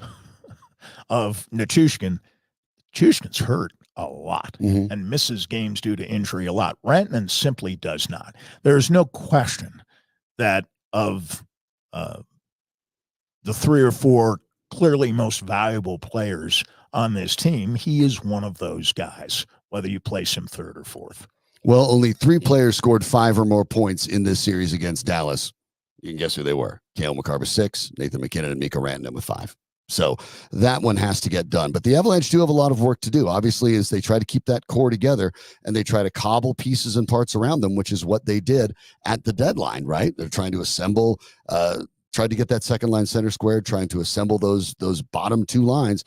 B: of Nichushkin's hurt a lot and misses games due to injury a lot. Rantanen simply does not. There's no question that of the 3 or 4 clearly most valuable players on this team, he is one of those guys, whether you place him 3rd or 4th.
A: Well, only 3 players scored 5 or more points in this series against Dallas. You can guess who they were. Cale Makar with 6, Nathan McKinnon and Mikko Rantanen with 5. So that one has to get done. But the Avalanche do have a lot of work to do, obviously, as they try to keep that core together and they try to cobble pieces and parts around them, which is what they did at the deadline, right? They're trying to assemble, tried to get that second line center squared, trying to assemble those bottom 2 lines.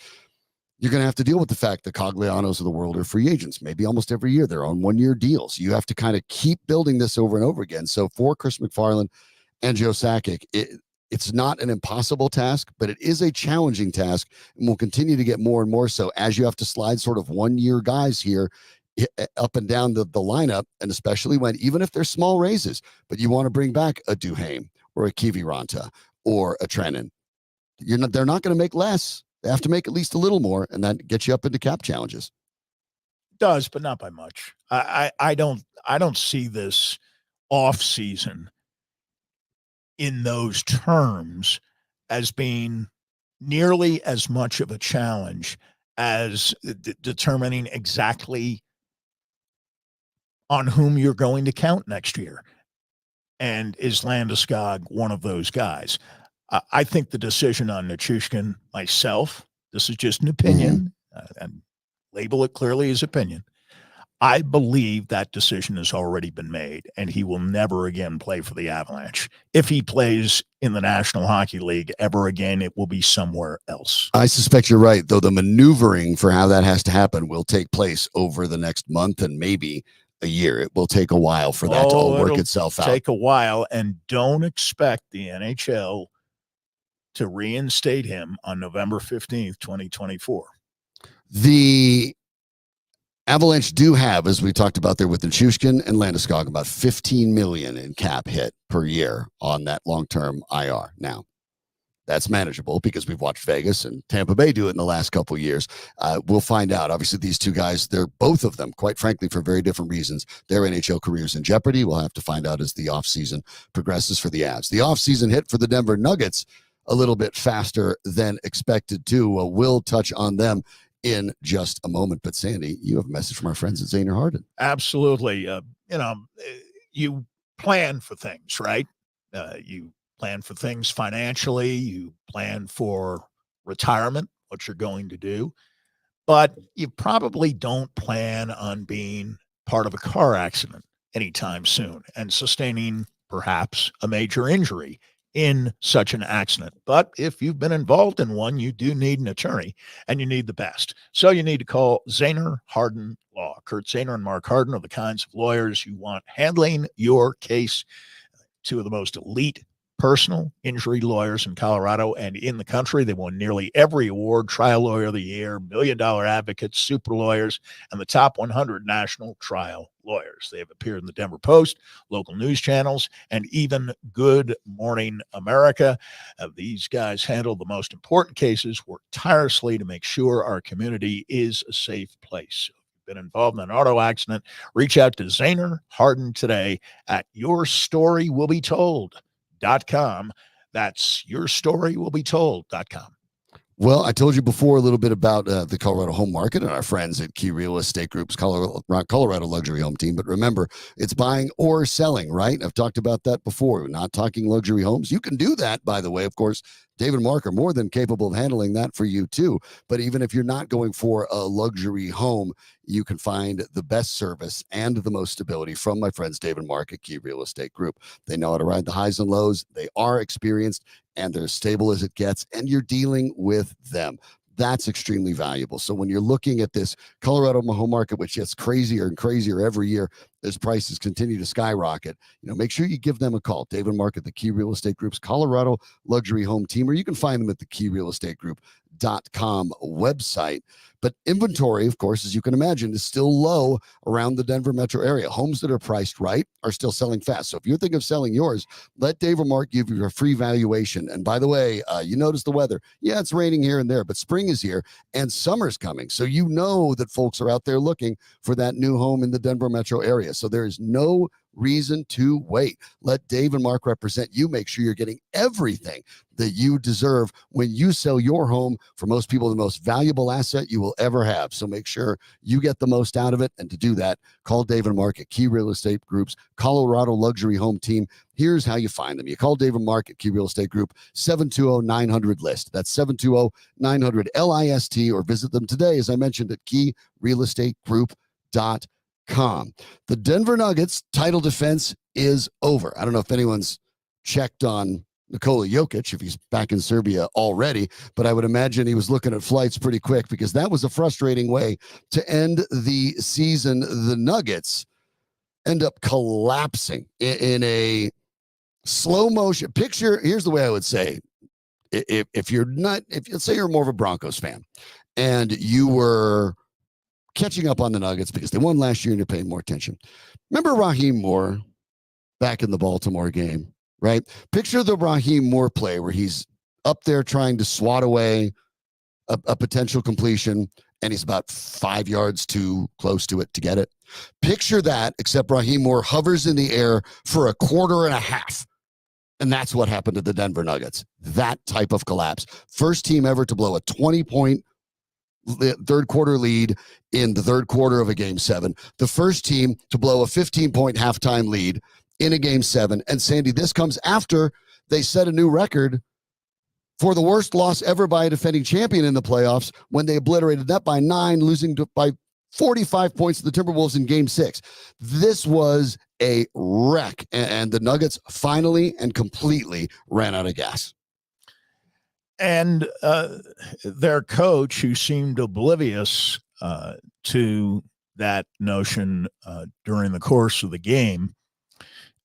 A: You're going to have to deal with the fact that Coglianos of the world are free agents. Maybe almost every year they're on 1-year deals. You have to kind of keep building this over and over again. So for Chris MacFarland and Joe Sakic, it's not an impossible task, but it is a challenging task and will continue to get more and more so as you have to slide sort of 1-year guys here up and down the lineup, and especially when, even if they're small raises, but you want to bring back a Duhaime or a Kiviranta or a Trenin. They're not going to make less. They have to make at least a little more, and that gets you up into cap challenges.
B: Does, but not by much. I don't see this offseason in those terms as being nearly as much of a challenge as determining exactly on whom you're going to count next year. And is Landeskog one of those guys? I think the decision on Nichushkin, myself, this is just an opinion, and label it clearly as opinion. I believe that decision has already been made, and he will never again play for the Avalanche. If he plays in the National Hockey League ever again, it will be somewhere else.
A: I suspect you're right, though the maneuvering for how that has to happen will take place over the next month and maybe a year. It will take a while for that to all work itself out.
B: Take a while, and don't expect the NHL to reinstate him on November 15th, 2024.
A: The Avalanche do have, as we talked about there with Nichushkin and Landeskog, about $15 million in cap hit per year on that long-term IR. Now, that's manageable because we've watched Vegas and Tampa Bay do it in the last couple of years. We'll find out. Obviously, these two guys, they're both of them, quite frankly, for very different reasons. Their NHL careers in jeopardy. We'll have to find out as the offseason progresses for the Avs. The offseason hit for the Denver Nuggets a little bit faster than expected, too. We'll touch on them in just a moment. But Sandy, you have a message from our friends at Zaner Hardin.
B: Absolutely. You plan for things, right? You plan for things financially. You plan for retirement, what you're going to do. But you probably don't plan on being part of a car accident anytime soon and sustaining perhaps a major injury in such an accident. But if you've been involved in one, you do need an attorney, and you need the best. So you need to call Zaner Hardin Law. Kurt Zaner and Mark Hardin are the kinds of lawyers you want handling your case. Two of the most elite personal injury lawyers in Colorado and in the country. They won nearly every award: Trial Lawyer of the Year, $1 Million Advocates, Super Lawyers, and the top 100 national trial lawyers. They have appeared in the Denver Post, local news channels, and even Good Morning America. These guys handle the most important cases, work tirelessly to make sure our community is a safe place. If you've been involved in an auto accident, reach out to Zaner Hardin today at YourStoryWillBeTold.com. That's YourStoryWillBeTold.com.
A: Well, I told you before a little bit about the Colorado home market and our friends at Key Real Estate Group's Colorado Luxury Home Team. But remember, it's buying or selling, right? I've talked about that before. We're not talking luxury homes. You can do that, by the way. Of course, David and Mark are more than capable of handling that for you, too. But even if you're not going for a luxury home, you can find the best service and the most stability from my friends David and Mark at Key Real Estate Group. They know how to ride the highs and lows. They are experienced, and they're as stable as it gets, and you're dealing with them. That's extremely valuable. So when you're looking at this Colorado home market, which gets crazier and crazier every year as prices continue to skyrocket, make sure you give them a call. David and Mark at the Key Real Estate Group's Colorado Luxury Home Team, or you can find them at the KeyRealEstateGroup.com website. But inventory, of course, as you can imagine, is still low around the Denver metro area. Homes that are priced right are still selling fast. So if you're thinking of selling yours, let Dave or Mark give you a free valuation. And by the way, you notice the weather. Yeah, it's raining here and there, but spring is here and summer's coming. So you know that folks are out there looking for that new home in the Denver metro area. So there is no reason to wait. Let Dave and Mark represent you. Make sure you're getting everything that you deserve when you sell your home. For most people, the most valuable asset you will ever have. So make sure you get the most out of it. And to do that, call Dave and Mark at Key Real Estate Group's Colorado Luxury Home Team. Here's how you find them. You call Dave and Mark at Key Real Estate Group, 720-900-LIST. That's 720-900-LIST, or visit them today, as I mentioned, at KeyRealEstateGroup.com. The Denver Nuggets title defense is over. I don't know if anyone's checked on Nikola Jokic, if he's back in Serbia already, but I would imagine he was looking at flights pretty quick, because that was a frustrating way to end the season. The Nuggets end up collapsing in a slow motion picture. Here's the way I would say, if let's say you're more of a Broncos fan and you were catching up on the Nuggets because they won last year and you're paying more attention. Remember Raheem Moore back in the Baltimore game, right? Picture the Raheem Moore play where he's up there trying to swat away a potential completion, and he's about 5 yards too close to it to get it. Picture that, except Raheem Moore hovers in the air for a quarter and a half. And that's what happened to the Denver Nuggets. That type of collapse. First team ever to blow a 20-point third quarter lead in the third quarter of a game 7. The first team to blow a 15-point halftime lead in a game 7. And Sandy, this comes after they set a new record for the worst loss ever by a defending champion in the playoffs when they obliterated that by 9, losing by 45 points to the Timberwolves in game 6. This was a wreck, and the Nuggets finally and completely ran out of gas.
B: And their coach, who seemed oblivious to that notion during the course of the game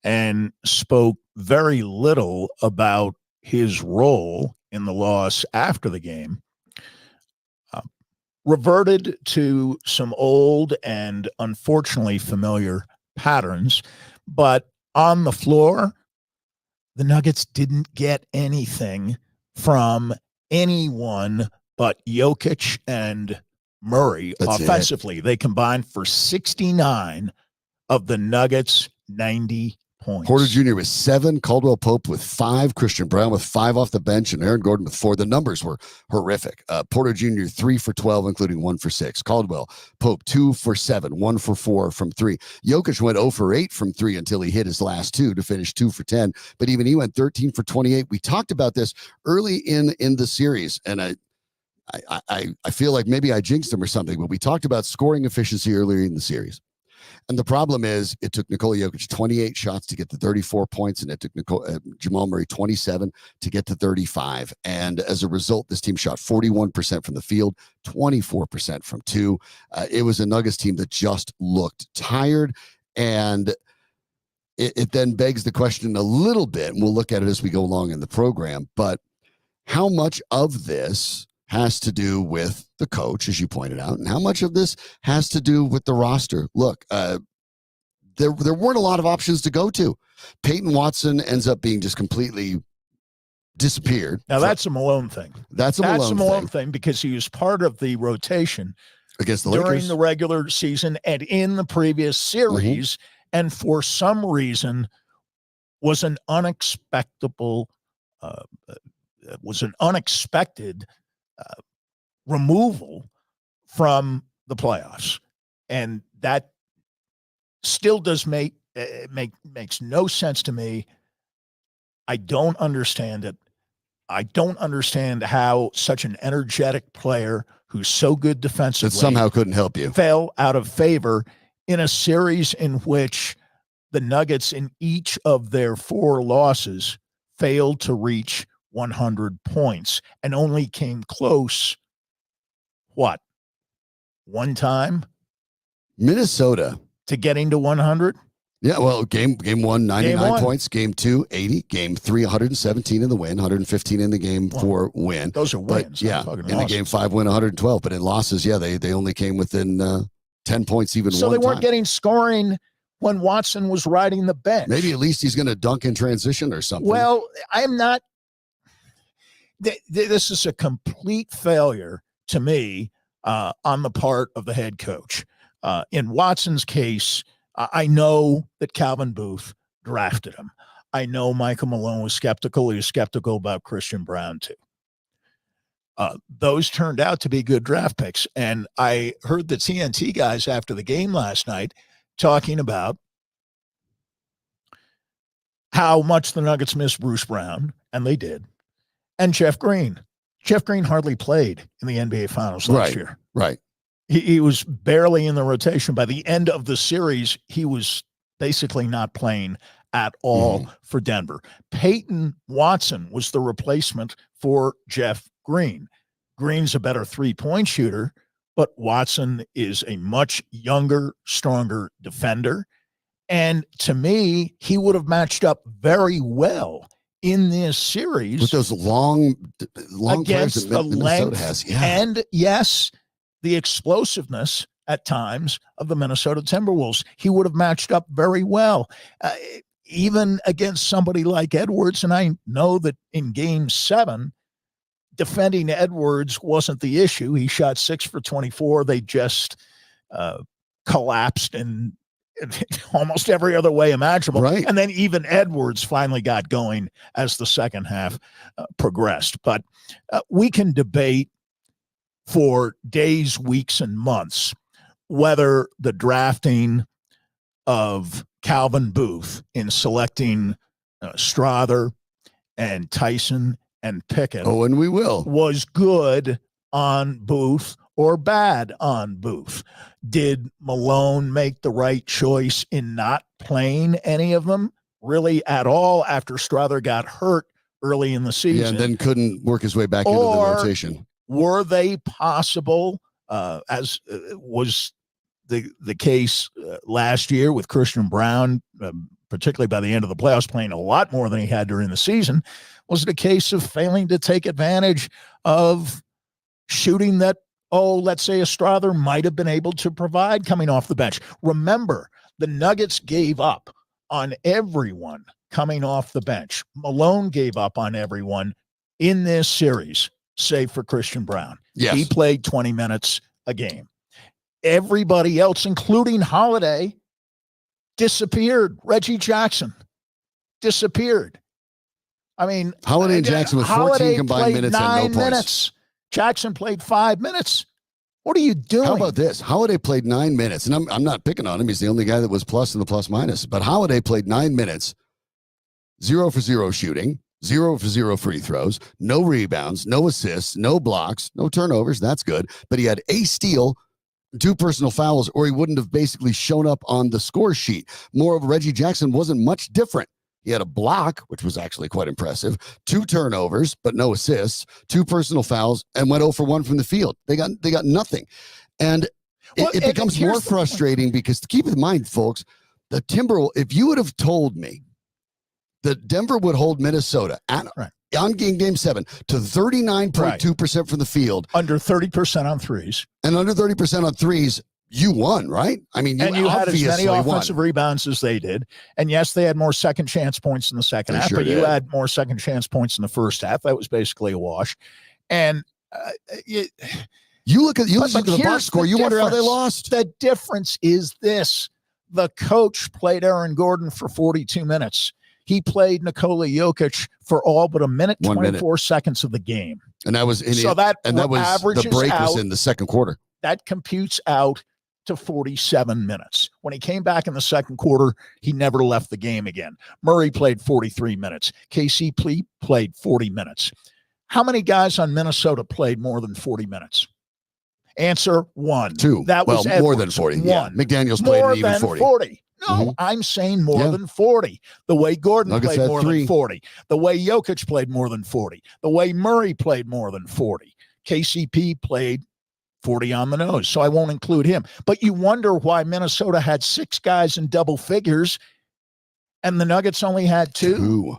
B: and spoke very little about his role in the loss after the game, reverted to some old and unfortunately familiar patterns. But on the floor, the Nuggets didn't get anything from anyone but Jokic and Murray.
A: That's
B: offensively. They combined for 69 of the Nuggets' 90 points.
A: Porter Jr. with 7, Caldwell Pope with 5, Christian Brown with 5 off the bench, and Aaron Gordon with 4. The numbers were horrific. Porter Jr. 3 for 12, including 1 for 6. Caldwell Pope 2 for 7, 1 for 4 from 3. Jokic went 0 for 8 from 3 until he hit his last 2 to finish 2 for 10. But even he went 13 for 28. We talked about this early in the series, and I feel like maybe I jinxed him or something, but we talked about scoring efficiency earlier in the series. And the problem is it took Nikola Jokic 28 shots to get to 34 points, and it took Jamal Murray 27 to get to 35. And as a result, this team shot 41% from the field, 24% from 2. It was a Nuggets team that just looked tired. And it then begs the question a little bit, and we'll look at it as we go along in the program, but how much of this has to do with the coach, as you pointed out, and how much of this has to do with the roster? Look, there weren't a lot of options to go to. Peyton Watson ends up being just completely disappeared.
B: Now, that's a Malone thing.
A: That's a Malone
B: thing because he was part of the rotation
A: against the
B: during
A: Lakers
B: the regular season and in the previous series, and for some reason was an unexpected removal from the playoffs. And that still does makes no sense to me. I don't understand it. I don't understand how such an energetic player who's so good defensively
A: that somehow couldn't help you
B: fell out of favor in a series in which the Nuggets in each of their 4 losses failed to reach 100 points and only came close, one time?
A: Minnesota.
B: To getting to 100?
A: Yeah, well, game 1, 99 points. Game 2, 80. Game 3, 117 in the win, 115 in the game 4 win.
B: Those are wins.
A: But, yeah, in the game 5 win, 112. But in losses, yeah, they only came within 10 points even one time.
B: So they weren't getting scoring when Watson was riding the bench.
A: Maybe at least he's going to dunk in transition or something.
B: Well, I'm not. This is a complete failure to me on the part of the head coach. In Watson's case, I know that Calvin Booth drafted him. I know Michael Malone was skeptical. He was skeptical about Christian Brown, too. Those turned out to be good draft picks. And I heard the TNT guys after the game last night talking about how much the Nuggets missed Bruce Brown, and they did, and Jeff Green. Jeff Green hardly played in the NBA Finals last year.
A: Right.
B: He was barely in the rotation. By the end of the series, he was basically not playing at all for Denver. Peyton Watson was the replacement for Jeff Green. Green's a better three-point shooter, but Watson is a much younger, stronger defender. And to me, he would have matched up very well in this series
A: with those long
B: against the
A: Minnesota
B: length
A: has. Yeah.
B: and, yes, the explosiveness at times of the Minnesota Timberwolves. He would have matched up very well, even against somebody like Edwards. And I know that in Game 7, defending Edwards wasn't the issue. He shot 6 for 24. They just collapsed in almost every other way imaginable.
A: Right.
B: And then even Edwards finally got going as the second half progressed. But we can debate for days, weeks, and months whether the drafting of Calvin Booth in selecting Strother and Tyson and Pickett.
A: Oh, and we will.
B: Was good on Booth or bad on Booth. Did Malone make the right choice in not playing any of them really at all after Strother got hurt early in the season?
A: Yeah, and then couldn't work his way back into the rotation.
B: Were they possible, as was the case last year with Christian Brown, particularly by the end of the playoffs, playing a lot more than he had during the season? Was it a case of failing to take advantage of shooting that, let's say a Strother might have been able to provide coming off the bench? Remember, the Nuggets gave up on everyone coming off the bench. Malone gave up on everyone in this series, save for Christian Brown.
A: Yes.
B: He played 20 minutes a game. Everybody else, including Holiday, disappeared. Reggie Jackson disappeared. I mean,
A: Holiday and Jackson with 14 combined minutes and no points.
B: Jackson played 5 minutes. What are you doing?
A: How about this? Holiday played 9 minutes, and I'm not picking on him. He's the only guy that was plus in the plus minus. But Holiday played 9 minutes, 0 for 0 shooting, 0 for 0 free throws, no rebounds, no assists, no blocks, no turnovers. That's good. But he had a steal, 2 personal fouls, or he wouldn't have basically shown up on the score sheet. Moreover, Reggie Jackson wasn't much different. He had a block, which was actually quite impressive, 2 turnovers, but no assists, 2 personal fouls, and went 0 for 1 from the field. They got nothing. And it becomes more frustrating because keep in mind, folks, the Timberwolves, if you would have told me that Denver would hold Minnesota on game 7 to 39.2% from the field.
B: Under 30% on threes.
A: And under 30% on threes, you won, right? I mean,
B: you had as many offensive
A: won.
B: rebounds as they did. And yes, they had more second chance points in the second half, but you had more second chance points in the first half. That was basically a wash. And you look at the box score, you wonder how they lost. The difference is this. The coach played Aaron Gordon for 42 minutes. He played Nikola Jokic for all but a minute, 24 seconds of the game.
A: And that was
B: the break
A: was in the second quarter.
B: That computes out to 47 minutes. When he came back in the second quarter, he never left the game again. Murray played 43 minutes. KCP played 40 minutes. How many guys on Minnesota played more than 40 minutes? Answer: 1.
A: 2.
B: That was Edwards.
A: More than 40.
B: 1.
A: Yeah. McDaniels played
B: more
A: even
B: than
A: 40.
B: 40. No, I'm saying more than 40. The way Gordon
A: Nuggets
B: played more
A: 3.
B: than 40. The way Jokic played more than 40. The way Murray played more than 40. KCP played 40 on the nose, so I won't include him. But you wonder why Minnesota had 6 guys in double figures and the Nuggets only had 2.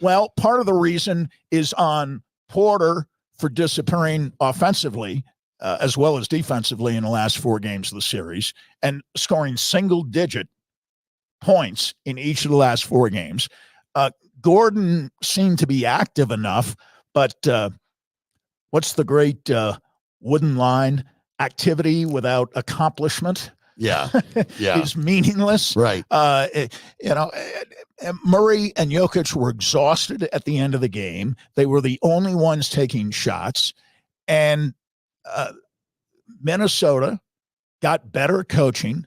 B: Well, part of the reason is on Porter for disappearing offensively as well as defensively in the last 4 games of the series and scoring single-digit points in each of the last 4 games. Gordon seemed to be active enough, but what's the great wooden line? Activity without accomplishment.
A: Yeah.
B: Is meaningless.
A: Right.
B: Murray and Jokic were exhausted at the end of the game. They were the only ones taking shots. And Minnesota got better coaching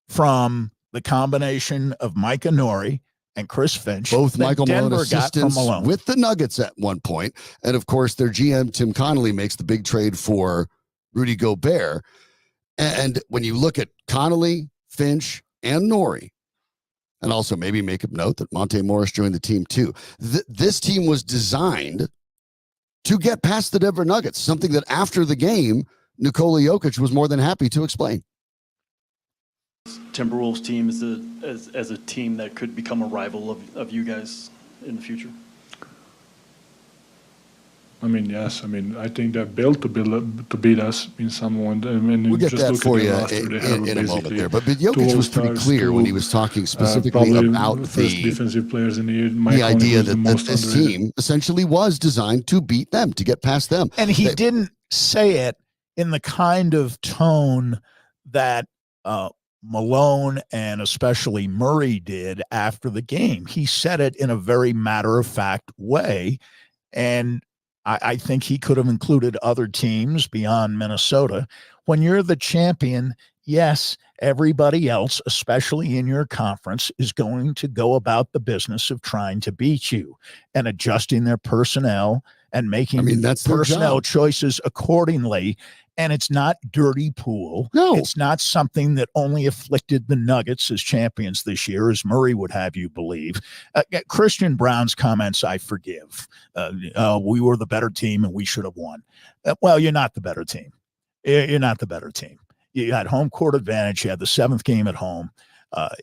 B: from the combination of Mike Inori and Chris Finch.
A: Both Michael Malone assistants with the Nuggets at one point. And, of course, their GM, Tim Connolly, makes the big trade for Rudy Gobert. And when you look at Connolly, Finch, and Norrie, and also maybe make a note that Monte Morris joined the team too, this team was designed to get past the Denver Nuggets, something that after the game, Nikola Jokic was more than happy to explain.
C: Timberwolves team as a team that could become a rival of you guys in the future?
D: I mean, yes. I mean, I think they're built to beat us in someone. I mean,
A: we'll get
D: just
A: that
D: look
A: for
D: at
A: you in a moment there. But Jokic was pretty clear when he was talking specifically about the
D: defensive players in
A: the idea that this team essentially was designed to beat them, to get past them.
B: And he didn't say it in the kind of tone that Malone and especially Murray did after the game. He said it in a very matter-of-fact way. And I think he could have included other teams beyond Minnesota. When you're the champion, yes, everybody else, especially in your conference, is going to go about the business of trying to beat you and adjusting their personnel and making
A: that's their
B: personnel
A: job.
B: choices accordingly. And it's not dirty pool.
A: No.
B: It's not something that only afflicted the Nuggets as champions this year, as Murray would have you believe. Christian Brown's comments, I forgive. We were the better team and we should have won. Well, you're not the better team. You're not the better team. You had home court advantage. You had the 7th game at home.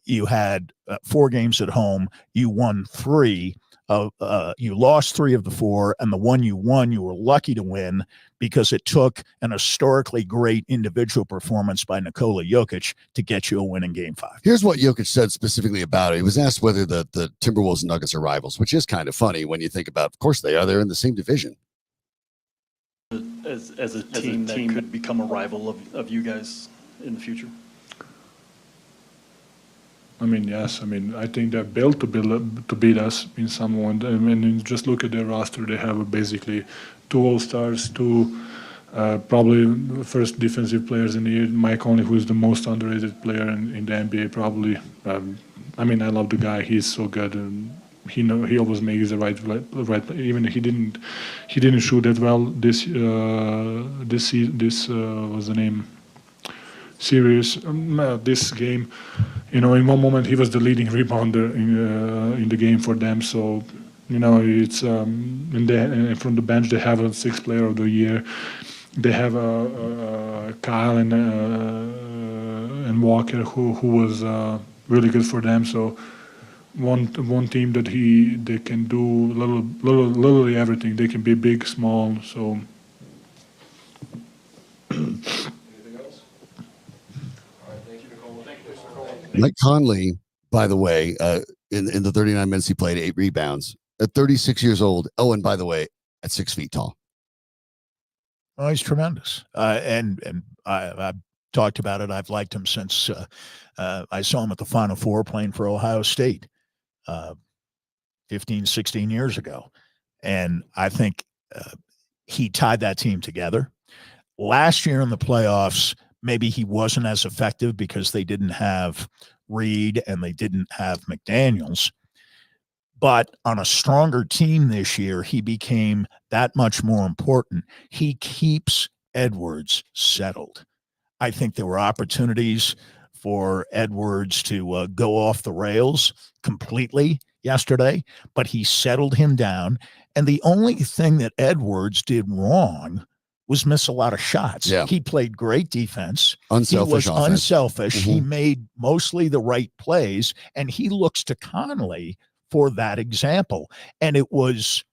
B: You had 4 games at home. You won 3. You lost 3 of the 4, and the one you won, you were lucky to win because it took an historically great individual performance by Nikola Jokic to get you a win in Game 5.
A: Here's what Jokic said specifically about it. He was asked whether the Timberwolves and Nuggets are rivals, which is kind of funny when you think about, of course they are. They're in the same division.
C: As a team that could become a rival of you guys in the future?
D: Yes. I think they're built to beat us in some way. Just look at their roster. They have basically 2 All-Stars, 2 probably first defensive players in the year. Mike Conley, who is the most underrated player in the NBA, probably. I love the guy. He's so good, and he always makes the right. Even he didn't shoot that well this was the name. Series this game, in one moment he was the leading rebounder in the game for them. So, it's and from the bench they have a 6th player of the year. They have Kyle and Walker who was really good for them. So one team that they can do literally everything. They can be big, small. So.
A: Mike Conley, by the way, in the 39 minutes he played, 8 rebounds. At 36 years old. Oh, and by the way, at 6 feet tall.
B: Oh, he's tremendous. And I've talked about it. I've liked him since I saw him at the Final Four playing for Ohio State 15, 16 years ago. And I think he tied that team together. Last year in the playoffs, maybe he wasn't as effective because they didn't have Reed and they didn't have McDaniels. But on a stronger team this year, he became that much more important. He keeps Edwards settled. I think there were opportunities for Edwards to go off the rails completely yesterday, but he settled him down. And the only thing that Edwards did wrong was miss a lot of shots.
A: Yeah.
B: He played great defense.
A: Unselfish
B: He was
A: offense.
B: unselfish.
A: Mm-hmm.
B: He made mostly the right plays, and he looks to Conley for that example. And it was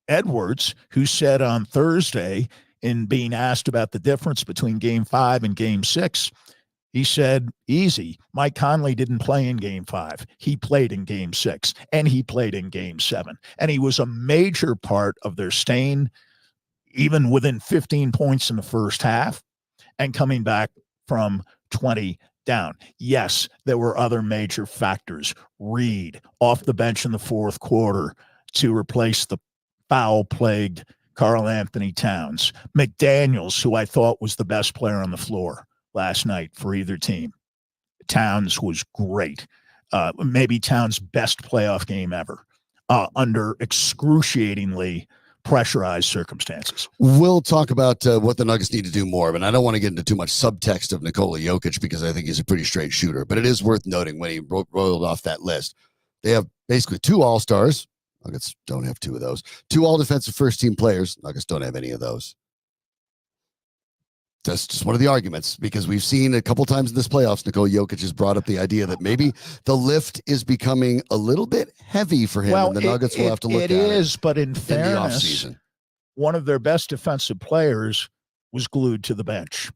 B: Edwards who said on Thursday, in being asked about the difference between Game 5 and Game 6, he said, easy. Mike Conley didn't play in Game 5. He played in Game 6, and he played in Game 7. And he was a major part of their staying even within 15 points in the first half and coming back from 20 down. Yes, there were other major factors. Reed off the bench in the 4th quarter to replace the foul-plagued Karl Anthony Towns. McDaniels, who I thought was the best player on the floor last night for either team. Towns was great. Maybe Towns' best playoff game ever under excruciatingly pressurized circumstances.
A: We'll talk about what the Nuggets need to do more, but I don't want to get into too much subtext of Nikola Jokic because I think he's a pretty straight shooter. But it is worth noting when he rolled off that list, they have basically 2 All-Stars. Nuggets don't have 2 of those. 2 all-defensive first-team players. Nuggets don't have any of those. That's just one of the arguments because we've seen a couple times in this playoffs, Nikola Jokic has brought up the idea that maybe the lift is becoming a little bit heavy for him, and the Nuggets will have to look at it.
B: It is, but in
A: the
B: fairness,
A: offseason.
B: One of their best defensive players was glued to the bench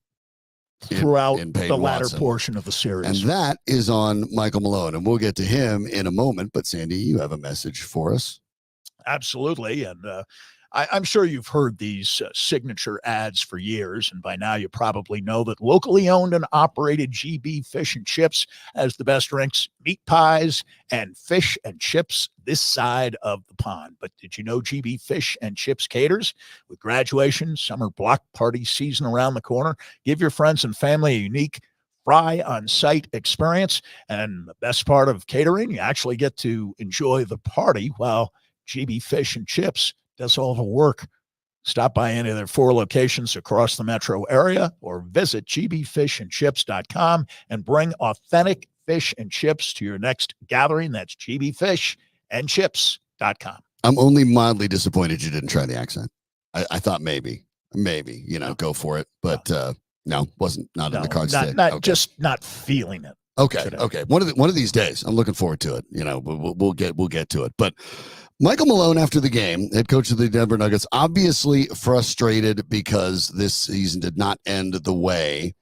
B: throughout
A: in
B: the
A: Peyton
B: latter
A: Watson.
B: portion of the series.
A: And that is on Michael Malone, and we'll get to him in a moment. But Sandy, you have a message for us.
B: Absolutely. And I'm sure you've heard these signature ads for years, and by now you probably know that locally owned and operated GB Fish and Chips has the best drinks, meat pies, and fish and chips this side of the pond. But did you know GB Fish and Chips caters? With graduation, summer block party season around the corner, give your friends and family a unique fry on-site experience. And the best part of catering, you actually get to enjoy the party while GB Fish and Chips does all the work. Stop by any of their 4 locations across the metro area or visit gbfishandchips.com and bring authentic fish and chips to your next gathering. That's gbfishandchips.com.
A: I'm only mildly disappointed you didn't try the accent. I thought maybe, go for it. But no, not in the cards today.
B: Just not feeling it.
A: Okay.
B: today.
A: Okay. One of these days, I'm looking forward to it. We'll get to it. But Michael Malone, after the game, head coach of the Denver Nuggets, obviously frustrated because this season did not end the way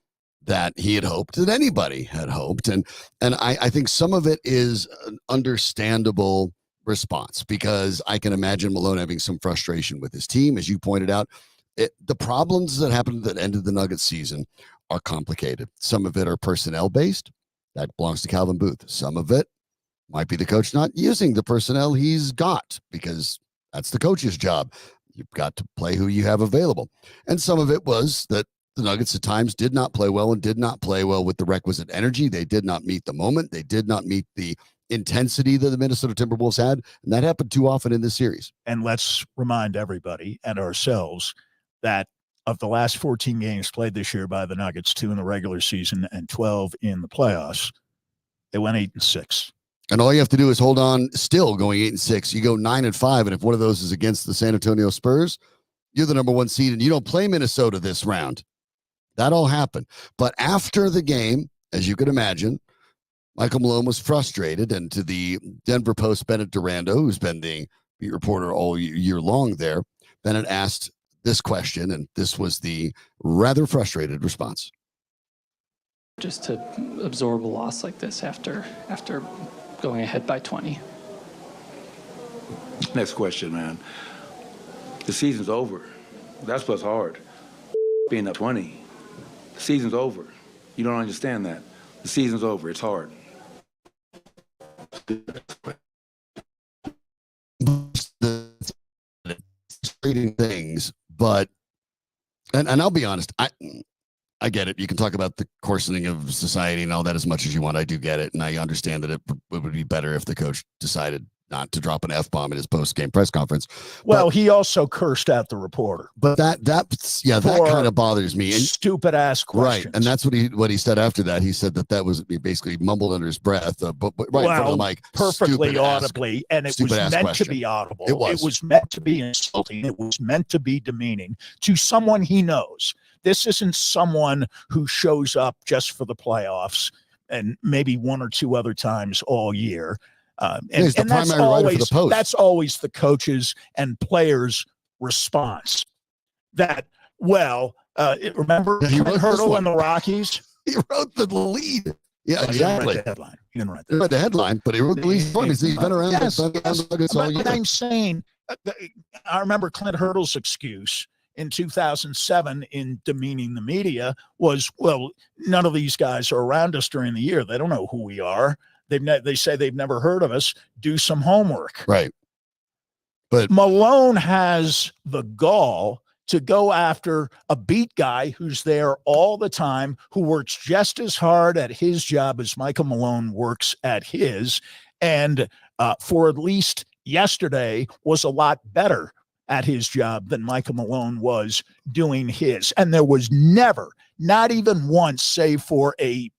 A: that he had hoped, that anybody had hoped. And I think some of it is an understandable response, because I can imagine Malone having some frustration with his team. As you pointed out, the problems that happened that ended the Nuggets season are complicated. Some of it are personnel based. That belongs to Calvin Booth. Some of it might be the coach not using the personnel he's got, because that's the coach's job. You've got to play who you have available. And some of it was that the Nuggets at times did not play well and did not play well with the requisite energy. They did not meet the moment. They did not meet the intensity that the Minnesota Timberwolves had. And that happened too often in this series.
B: And let's remind everybody and ourselves that of the last 14 games played this year by the Nuggets, 2 in the regular season and 12 in the playoffs, they went 8-6.
A: And all you have to do is hold on, still going 8-6. You go 9-5. And if one of those is against the San Antonio Spurs, you're the number 1 seed and you don't play Minnesota this round. That all happened. But after the game, as you could imagine, Michael Malone was frustrated. And to the Denver Post, Bennett Durando, who's been the beat reporter all year long there, Bennett asked this question, and this was the rather frustrated response.
E: Just to absorb a loss like this after going ahead by 20.
F: Next question, man. The season's over. That's what's hard. Being up 20. The season's over. You don't understand that. The season's over. It's hard.
A: Frustrating things, but and I'll be honest, I get it. You can talk about the coarsening of society and all that as much as you want. I do get it, and I understand that it would be better if the coach decided not to drop an F-bomb in his post-game press conference.
B: Well, he also cursed out the reporter.
A: But that kind of bothers me. And
B: stupid ass questions.
A: Right, and that's what he said after that. He said that was basically mumbled under his breath, but right in front of the mic,
B: perfectly audibly, and it was meant to be audible. It was meant to be insulting. It was meant to be demeaning to someone he knows. This isn't someone who shows up just for the playoffs and maybe 1 or 2 other times all year. And that's always the coaches and players' response. That, remember Clint Hurdle and the Rockies?
A: He wrote the lead. Yeah,
B: exactly.
A: He didn't write the headline, but he wrote the lead for him. He's been around.
B: But I'm saying, I remember Clint Hurdle's excuse in 2007 in demeaning the media was, none of these guys are around us during the year. They don't know who we are. They say they've never heard of us. Do some homework.
A: Right. But
B: Malone has the gall to go after a beat guy who's there all the time, who works just as hard at his job as Michael Malone works at his, and for at least yesterday was a lot better at his job than Michael Malone was doing his. And there was never, not even once, save for a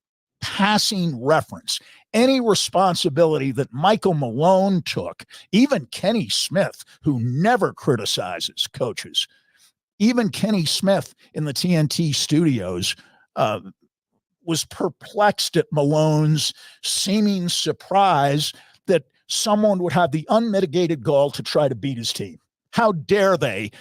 B: passing reference, any responsibility that Michael Malone took. Even Kenny Smith, who never criticizes coaches, even Kenny Smith in the TNT studios was perplexed at Malone's seeming surprise that someone would have the unmitigated gall to try to beat his team. How dare they,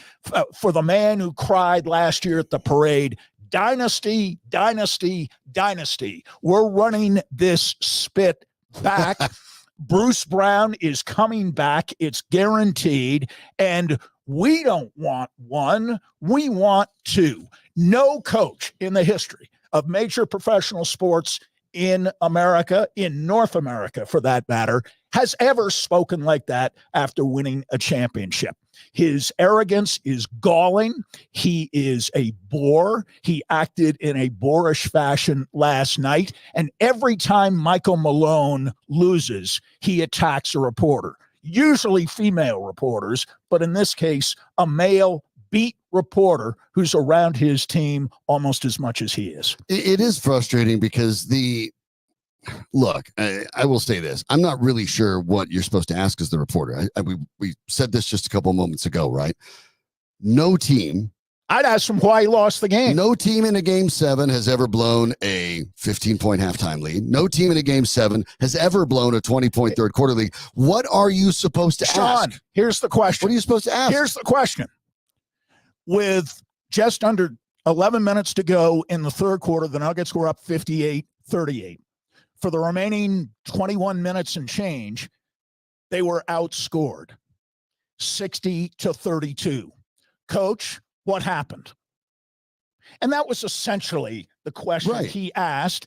B: for the man who cried last year at the parade, dynasty, dynasty, dynasty. We're running this spit back. Bruce Brown is coming back. It's guaranteed. And We don't want one. We want two. No coach in the history of major professional sports in America, in North America for that matter, has ever spoken like that after winning a championship. His arrogance is galling. He is a bore. He acted in a boorish fashion last night. And every time Michael Malone loses, he attacks a reporter, usually female reporters, but in this case, a male beat reporter who's around his team almost as much as he is.
A: It is frustrating because look, I will say this. I'm not really sure what you're supposed to ask as the reporter. We said this just a couple moments ago, right? No team.
B: I'd ask him why he lost the game.
A: No team in a game 7 has ever blown a 15-point halftime lead. No team in a game 7 has ever blown a 20-point third quarter lead. What are you supposed to
B: Shawn,
A: ask?
B: here's the question.
A: What are you supposed to ask?
B: Here's the question. With just under 11 minutes to go in the third quarter, the Nuggets were up 58-38. For the remaining 21 minutes and change, they were outscored 60-32. Coach, what happened? And that was essentially the question he asked,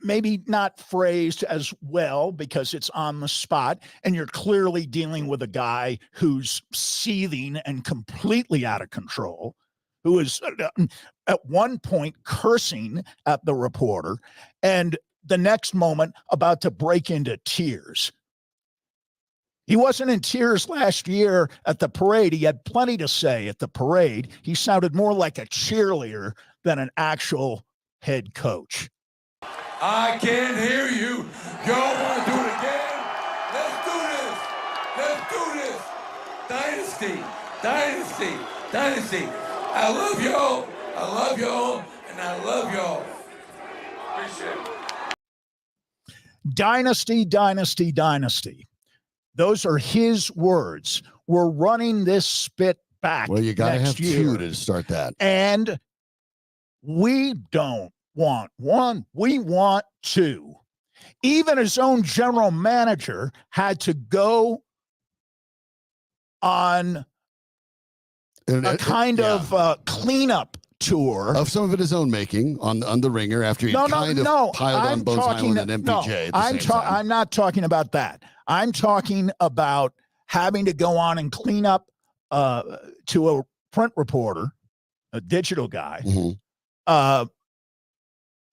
B: maybe not phrased as well because it's on the spot, and you're clearly dealing with a guy who's seething and completely out of control, who is at one point cursing at the reporter, and the next moment about to break into tears. He wasn't in tears last year at the parade. He had plenty to say at the parade. He sounded more like a cheerleader than an actual head coach.
F: I can't hear you. Y'all want to do it again? Let's do this. Let's do this. Dynasty, dynasty, dynasty. I love y'all. I love y'all. And I love y'all. Appreciate it.
B: Dynasty, dynasty, dynasty. Those are his words. We're running this spit back.
A: Well, you got to have
B: year.
A: 2 to start that.
B: And we don't want 1. We want 2. Even his own general manager had to go on a kind of cleanup tour
A: of some of his own making on the Ringer after he piled on Bones Highland and MPJ.
B: I'm not talking about that. I'm talking about having to go on and clean up to a print reporter, a digital guy,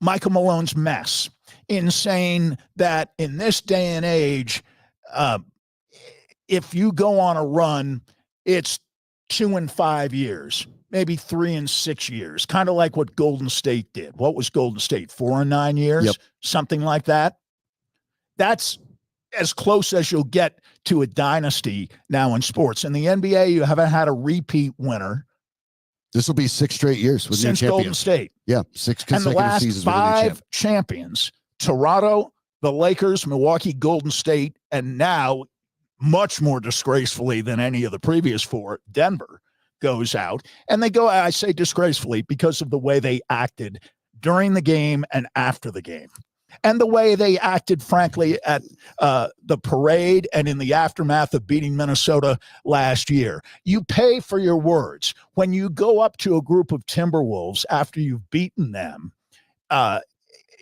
B: Michael Malone's mess, in saying that in this day and age, if you go on a run, it's 2 and 5 years. Maybe 3 and 6 years, kind of like what Golden State did. What was Golden State, 4 and 9 years?
A: Yep.
B: Something like that. That's as close as you'll get to a dynasty now in sports. In the NBA, you haven't had a repeat winner.
A: This will be 6 straight years with
B: since Golden State.
A: Yeah, 6 consecutive
B: and the last
A: seasons.
B: 5 champions: Toronto, the Lakers, Milwaukee, Golden State, and now, much more disgracefully than any of the previous 4, Denver goes out. And they go, I say disgracefully, because of the way they acted during the game and after the game. And the way they acted, frankly, at the parade and in the aftermath of beating Minnesota last year. You pay for your words. When you go up to a group of Timberwolves after you've beaten them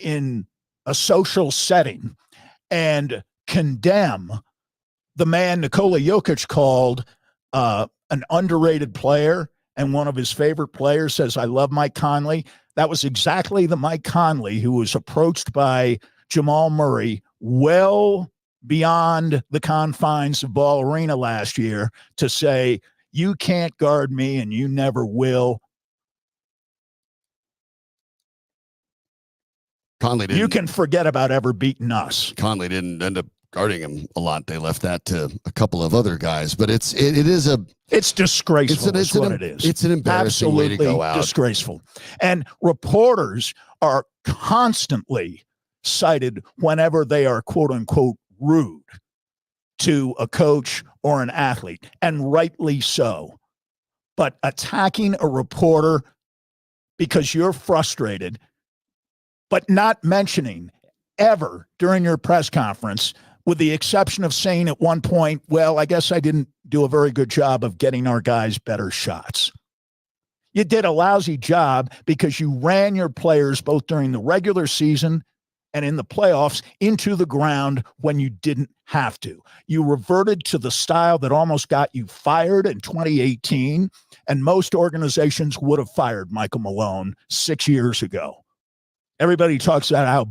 B: in a social setting and condemn the man Nikola Jokic called an underrated player, and one of his favorite players says, I love Mike Conley. That was exactly the Mike Conley who was approached by Jamal Murray well beyond the confines of Ball Arena last year to say, you can't guard me and you never will.
A: Conley didn't.
B: You can forget about ever beating us.
A: Conley didn't end up guarding him a lot. They left that to a couple of other guys, but it is disgraceful.
B: It's what it is.
A: It's an embarrassing way to go out.
B: Disgraceful. And reporters are constantly cited whenever they are quote unquote rude to a coach or an athlete, and rightly so. But attacking a reporter because you're frustrated, but not mentioning ever during your press conference with the exception of saying at one point, well, I guess I didn't do a very good job of getting our guys better shots. You did a lousy job because you ran your players both during the regular season and in the playoffs into the ground when you didn't have to. You reverted to the style that almost got you fired in 2018, and most organizations would have fired Michael Malone 6 years ago. Everybody talks about how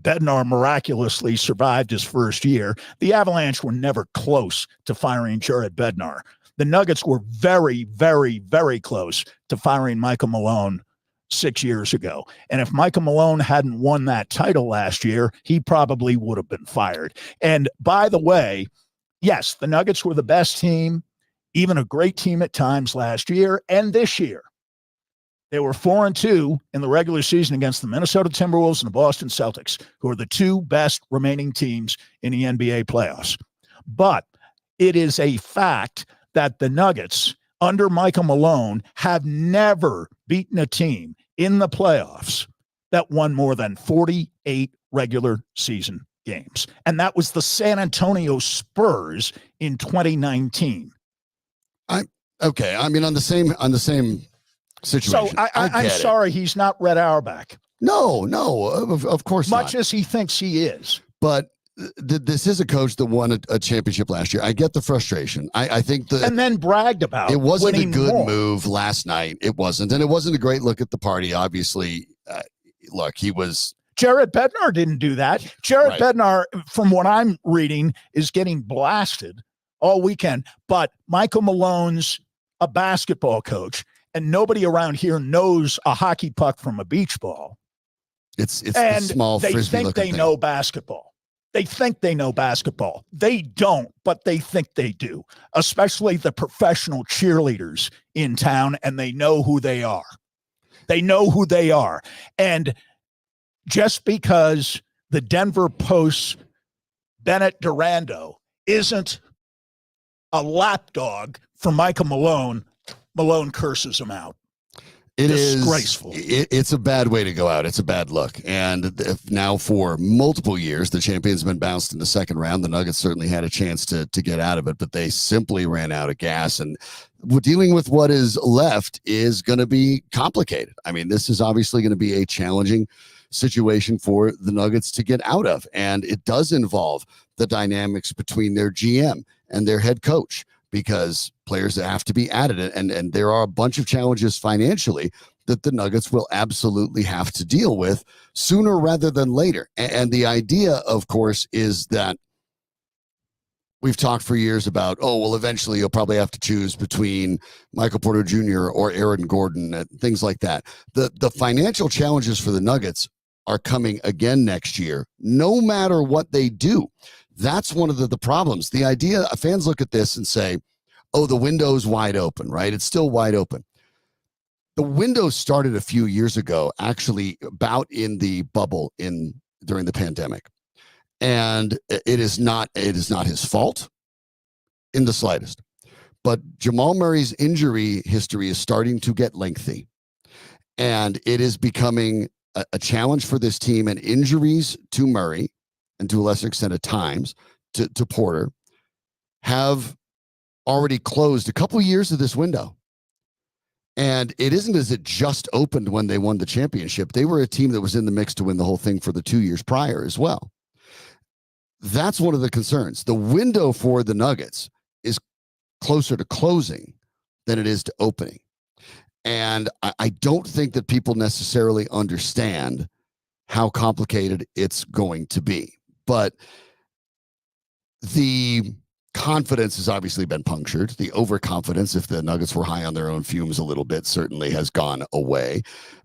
B: Bednar miraculously survived his first year. The Avalanche were never close to firing Jared Bednar. The Nuggets were very, very, very close to firing Michael Malone 6 years ago. And if Michael Malone hadn't won that title last year, he probably would have been fired. And by the way, yes, the Nuggets were the best team, even a great team at times last year and this year. They were 4-2 in the regular season against the Minnesota Timberwolves and the Boston Celtics, who are the two best remaining teams in the NBA playoffs. But it is a fact that the Nuggets, under Michael Malone, have never beaten a team in the playoffs that won more than 48 regular season games. And that was the San Antonio Spurs in 2019.
A: Okay. I mean, on the same situation.
B: So I'm sorry he's not Red Auerbach.
A: No, of course
B: Much
A: not.
B: as he thinks he is.
A: But this is a coach that won a championship last year. I get the frustration. I think
B: and then bragged about
A: it wasn't a good
B: more.
A: move last night. It wasn't. And it wasn't a great look at the party. Obviously, look, he was.
B: Jared Bednar didn't do that. Jared Bednar, from what I'm reading, is getting blasted all weekend. But Michael Malone's a basketball coach, and nobody around here knows a hockey puck from a beach ball.
A: It's
B: and
A: a small
B: they
A: frisbee
B: think they
A: thing.
B: know basketball. They think they know basketball. They don't, but they think they do, especially the professional cheerleaders in town, and they know who they are. They know who they are. And just because the Denver Post's Bennett Durando isn't a lapdog for Michael Malone, Malone curses him out.
A: It is
B: disgraceful.
A: It's a bad way to go out. It's a bad look. And now for multiple years, the champion's been bounced in the second round. The Nuggets certainly had a chance to get out of it, but they simply ran out of gas. And dealing with what is left is going to be complicated. I mean, this is obviously going to be a challenging situation for the Nuggets to get out of. And it does involve the dynamics between their GM and their head coach, because players have to be added. And there are a bunch of challenges financially that the Nuggets will absolutely have to deal with sooner rather than later. And the idea, of course, is that we've talked for years about, eventually you'll probably have to choose between Michael Porter Jr. or Aaron Gordon and things like that. The financial challenges for the Nuggets are coming again next year, no matter what they do. That's one of the problems. The idea, fans look at this and say, the window's wide open, right? It's still wide open. The window started a few years ago, actually about in the bubble during the pandemic. And it is not his fault in the slightest. But Jamal Murray's injury history is starting to get lengthy. And it is becoming a challenge for this team, and injuries to Murray, and to a lesser extent at times to Porter, have already closed a couple years of this window. And it isn't as it just opened when they won the championship. They were a team that was in the mix to win the whole thing for the 2 years prior as well. That's one of the concerns. The window for the Nuggets is closer to closing than it is to opening. And I don't think that people necessarily understand how complicated it's going to be. But the confidence has obviously been punctured. The overconfidence, if the Nuggets were high on their own fumes a little bit, certainly has gone away,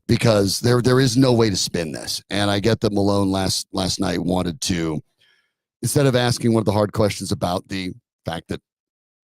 A: because there is no way to spin this. And I get that Malone last night wanted to, instead of asking one of the hard questions about the fact that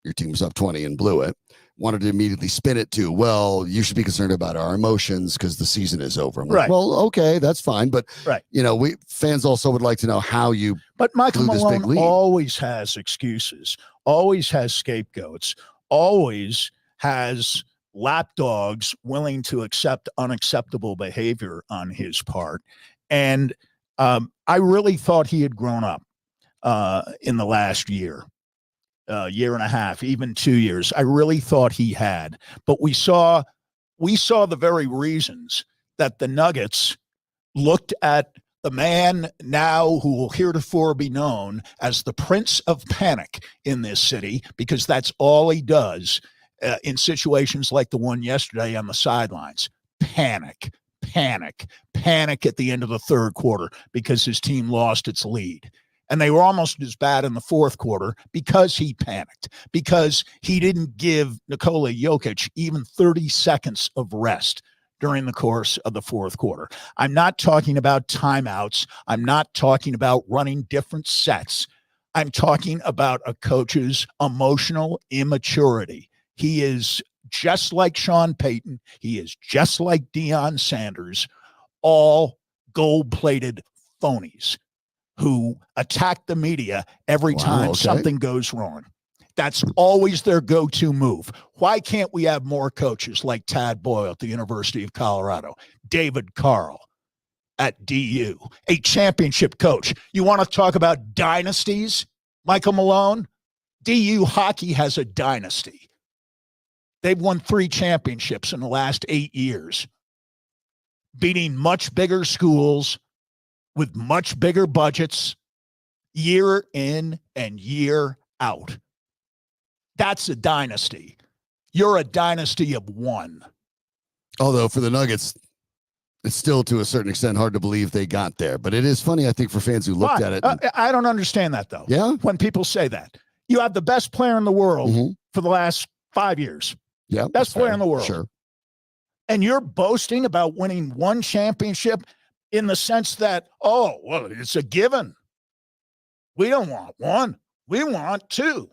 A: your team was up 20 and blew it, wanted to immediately spin it to, well, you should be concerned about our emotions because the season is over. I'm like, well, okay, that's fine. But, we fans also would like to know how you. But
B: Michael Malone always has excuses, always has scapegoats, always has lapdogs willing to accept unacceptable behavior on his part. And I really thought he had grown up. in the last year and a half, even 2 years. I really thought he had, but we saw the very reasons that the Nuggets looked at the man now who will heretofore be known as the Prince of Panic in this city, because that's all he does in situations like the one yesterday on the sidelines. Panic at the end of the third quarter because his team lost its lead. And they were almost as bad in the fourth quarter because he panicked, because he didn't give Nikola Jokic even 30 seconds of rest during the course of the fourth quarter. I'm not talking about timeouts. I'm not talking about running different sets. I'm talking about a coach's emotional immaturity. He is just like Sean Payton. He is just like Deion Sanders, all gold-plated phonies who attack the media every time something goes wrong. That's always their go-to move. Why can't we have more coaches like Tad Boyle at the University of Colorado, David Carl at DU, a championship coach? You want to talk about dynasties, Michael Malone? DU hockey has a dynasty. They've won 3 championships in the last 8 years, beating much bigger schools with much bigger budgets year in and year out. That's a dynasty. You're a dynasty of one.
A: Although for the Nuggets, it's still to a certain extent hard to believe they got there. But it is funny, I think, for fans who looked at it.
B: I don't understand that, though.
A: Yeah?
B: When people say that. You have the best player in the world for the last 5 years.
A: Yeah.
B: Best player in the world.
A: Sure.
B: And you're boasting about winning one championship in the sense that, oh, well, it's a given. We don't want one. We want 2.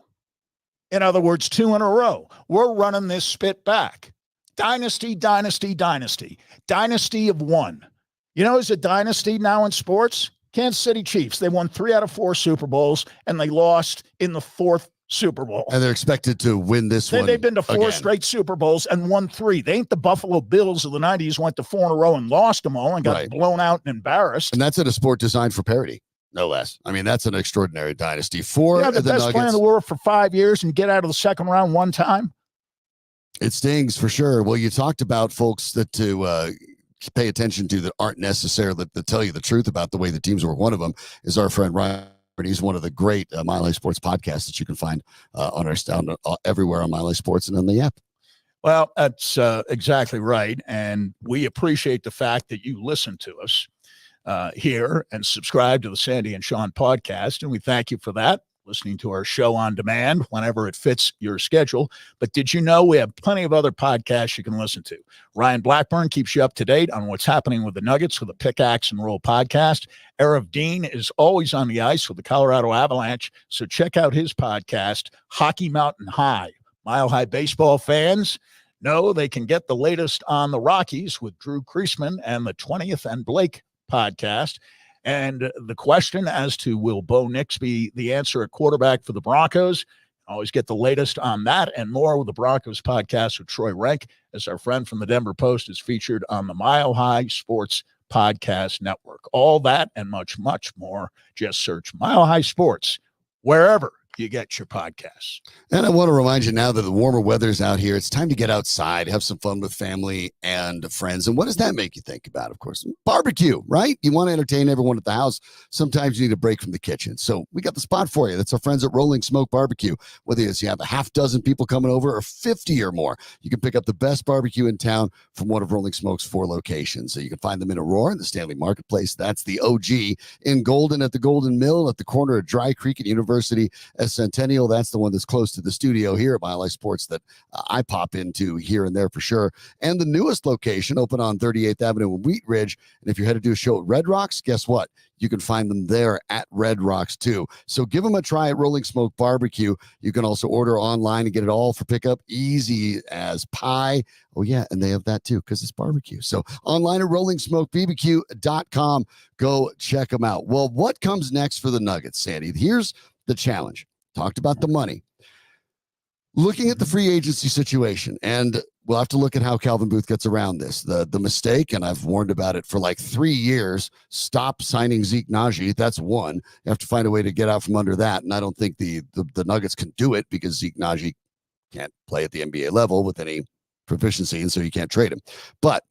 B: In other words, 2 in a row. We're running this spit back. Dynasty, dynasty, dynasty. Dynasty of one. You know who's a dynasty now in sports? Kansas City Chiefs. They won 3 out of 4 Super Bowls, and they lost in the 4th Super Bowl.
A: And they're expected to win this one.
B: They've been to 4 straight Super Bowls and won 3. They ain't the Buffalo Bills of the 90s, went to 4 in a row and lost them all and got blown out and embarrassed.
A: And that's in a sport designed for parity, no less. I mean, that's an extraordinary dynasty for
B: the best
A: Nuggets.
B: player in the world for 5 years and get out of the second round one time.
A: It stings for sure. Well, you talked about folks that to pay attention to that aren't necessarily that tell you the truth about the way the teams work. One of them is our friend Ryan. He's one of the great Mile High Sports podcasts that you can find on our everywhere on Mile High Sports and on the app.
B: Well, that's exactly right. And we appreciate the fact that you listen to us here and subscribe to the Sandy and Sean podcast. And we thank you for that, listening to our show on demand whenever it fits your schedule. But did you know we have plenty of other podcasts you can listen to? Ryan Blackburn keeps you up to date on what's happening with the Nuggets with the Pickaxe and Roll podcast. Erev Dean is always on the ice with the Colorado Avalanche, so check out his podcast, Hockey Mountain High. Mile High baseball fans know they can get the latest on the Rockies with Drew Kreisman and the 20th and Blake podcast. And the question as to will Bo Nix be the answer at quarterback for the Broncos? Always get the latest on that and more with the Broncos podcast with Troy Rank, as our friend from the Denver Post is featured on the Mile High Sports Podcast Network. All that and much, much more. Just search Mile High Sports wherever you get your podcasts.
A: And I want to remind you now that the warmer weather's out here, it's time to get outside, have some fun with family and friends. And what does that make you think about? Of course, barbecue, right? You want to entertain everyone at the house. Sometimes you need a break from the kitchen. So we got the spot for you. That's our friends at Rolling Smoke Barbecue. Whether it's you have a half dozen people coming over or 50 or more, you can pick up the best barbecue in town from one of Rolling Smoke's 4 locations. So you can find them in Aurora, in the Stanley Marketplace. That's the OG. In Golden at the Golden Mill, at the corner of Dry Creek and University Centennial. That's the one that's close to the studio here at Mile High Sports that I pop into here and there for sure. And the newest location open on 38th Avenue in Wheat Ridge. And if you're headed to a show at Red Rocks, guess what? You can find them there at Red Rocks too. So give them a try at Rolling Smoke Barbecue. You can also order online and get it all for pickup, easy as pie. Oh yeah, and they have that too because it's barbecue. So online at RollingSmokeBBQ.com. Go check them out. Well, what comes next for the Nuggets, Sandy? Here's the challenge. Talked about the money. Looking at the free agency situation, and we'll have to look at how Calvin Booth gets around this. The mistake, and I've warned about it for like 3 years, stop signing Zeke Naji. That's one. You have to find a way to get out from under that. And I don't think the Nuggets can do it because Zeke Naji can't play at the NBA level with any proficiency, and so you can't trade him. But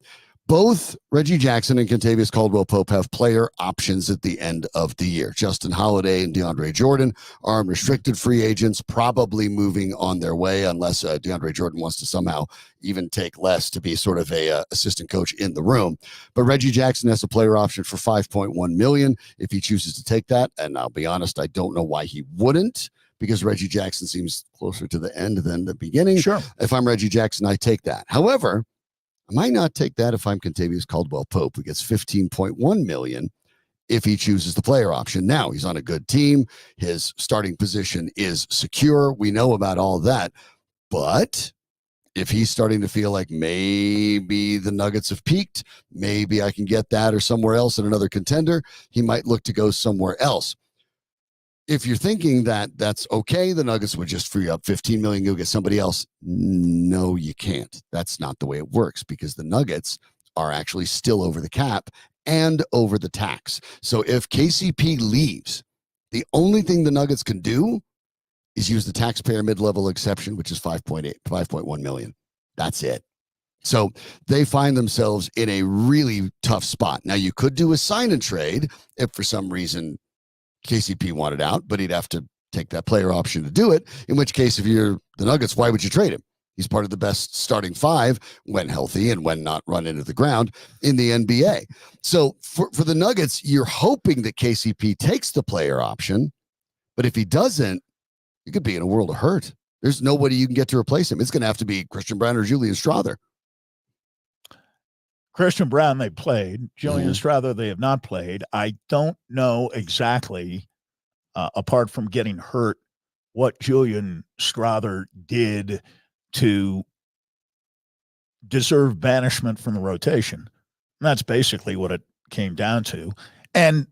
A: both Reggie Jackson and Kentavious Caldwell-Pope have player options at the end of the year. Justin Holiday and DeAndre Jordan are unrestricted free agents, probably moving on their way unless DeAndre Jordan wants to somehow even take less to be sort of a assistant coach in the room. But Reggie Jackson has a player option for $5.1 million if he chooses to take that. And I'll be honest, I don't know why he wouldn't, because Reggie Jackson seems closer to the end than the beginning.
B: Sure.
A: If I'm Reggie Jackson, I take that. However, I might not take that if I'm Kentavious Caldwell-Pope, who gets $15.1 million if he chooses the player option. Now, he's on a good team. His starting position is secure. We know about all that. But if he's starting to feel like maybe the Nuggets have peaked, maybe I can get that or somewhere else in another contender, he might look to go somewhere else. If you're thinking that that's okay, the Nuggets would just free up $15 million, go get somebody else. No, you can't. That's not the way it works, because the Nuggets are actually still over the cap and over the tax. So if KCP leaves, the only thing the Nuggets can do is use the taxpayer mid-level exception, which is $5.1 million. That's it. So they find themselves in a really tough spot. Now, you could do a sign and trade if for some reason KCP wanted out, but he'd have to take that player option to do it, in which case, if you're the Nuggets, why would you trade him? He's part of the best starting five when healthy and when not run into the ground in the NBA. So for the Nuggets, you're hoping that KCP takes the player option, but if he doesn't, you could be in a world of hurt. There's nobody you can get to replace him. It's going to have to be Christian Brown or Julian Strawther.
B: Christian Brown, they played. Julian Strawther, they have not played. I don't know exactly, apart from getting hurt, what Julian Strawther did to deserve banishment from the rotation. And that's basically what it came down to. And,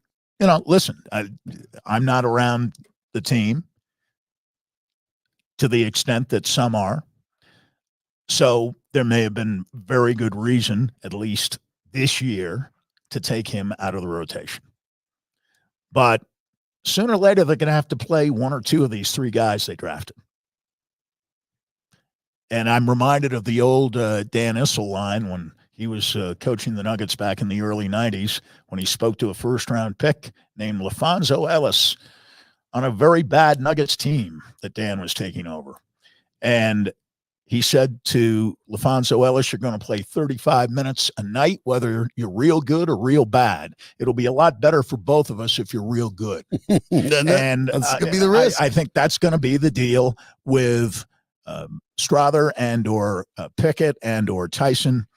B: listen, I'm not around the team to the extent that some are. So there may have been very good reason, at least this year, to take him out of the rotation. But sooner or later, they're going to have to play one or two of these three guys they drafted. And I'm reminded of the old Dan Issel line when he was coaching the Nuggets back in the early 90s, when he spoke to a first-round pick named LaFonso Ellis on a very bad Nuggets team that Dan was taking over. And he said to LaFonso Ellis, you're going to play 35 minutes a night, whether you're real good or real bad. It'll be a lot better for both of us if you're real good. And
A: that's going to be the risk.
B: I think that's going to be the deal with Strawther and or Pickett and or Tyson.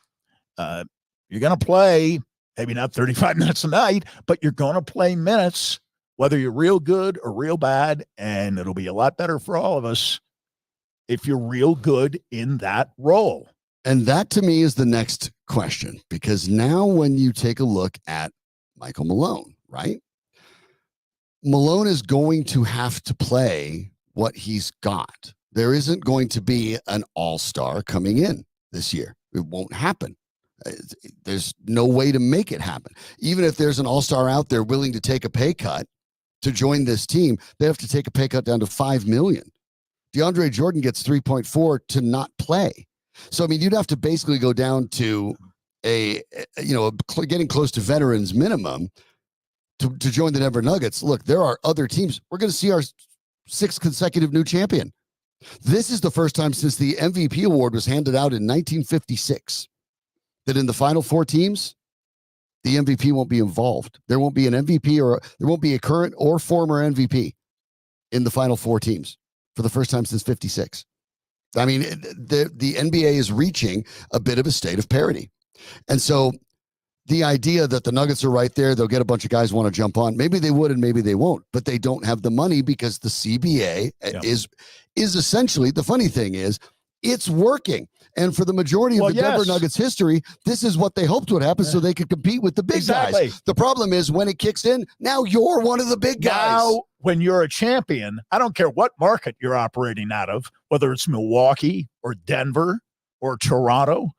B: You're going to play maybe not 35 minutes a night, but you're going to play minutes, whether you're real good or real bad, and it'll be a lot better for all of us if you're real good in that role.
A: And that, to me, is the next question, because now when you take a look at Michael Malone, right? Malone is going to have to play what he's got. There isn't going to be an all-star coming in this year. It won't happen. There's no way to make it happen. Even if there's an all-star out there willing to take a pay cut to join this team, they have to take a pay cut down to $5 million. DeAndre Jordan gets 3.4 to not play. So, I mean, you'd have to basically go down to getting close to veterans minimum to join the Denver Nuggets. Look, there are other teams. We're going to see our sixth consecutive new champion. This is the first time since the MVP award was handed out in 1956 that in the final four teams, the MVP won't be involved. There won't be an MVP or there won't be a current or former MVP in the final four teams for the first time since 56. I mean, the NBA is reaching a bit of a state of parity. And so the idea that the Nuggets are right there, they'll get a bunch of guys who want to jump on. Maybe they would and maybe they won't, but they don't have the money because the CBA is essentially, the funny thing is, it's working. And for the majority of Denver Nuggets history, this is what they hoped would happen so they could compete with the big guys. The problem is when it kicks in, now you're one of the big guys.
B: Now, when you're a champion, I don't care what market you're operating out of, whether it's Milwaukee or Denver or Toronto,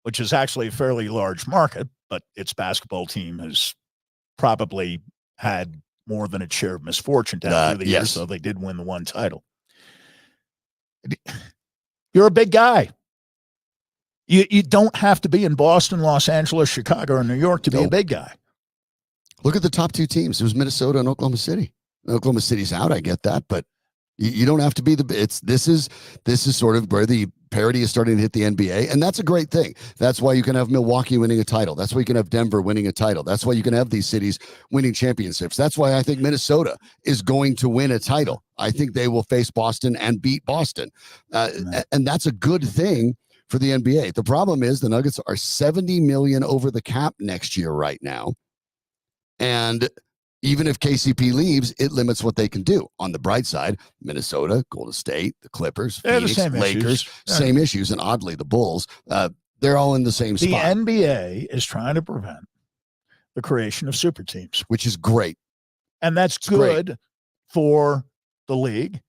B: which is actually a fairly large market, but its basketball team has probably had more than its share of misfortune down through the years, so they did win the one title. You're a big guy. You don't have to be in Boston, Los Angeles, Chicago, or New York to be a big guy.
A: Look at the top two teams. It was Minnesota and Oklahoma City. Oklahoma City's out. I get that, but you don't have to be this is sort of where the parity is starting to hit the NBA, and that's a great thing. That's why you can have Milwaukee winning a title. That's why you can have Denver winning a title. That's why you can have these cities winning championships. That's why I think Minnesota is going to win a title. I think they will face Boston and beat Boston, and that's a good thing for the NBA. The problem is the Nuggets are $70 million over the cap next year right now, and even if KCP leaves, it limits what they can do. On the bright side, Minnesota, Golden State, the Clippers, Phoenix, Lakers, same issues. And oddly, the Bulls, they're all in the same spot.
B: The NBA is trying to prevent the creation of super teams,
A: which is great.
B: And that's good for the league.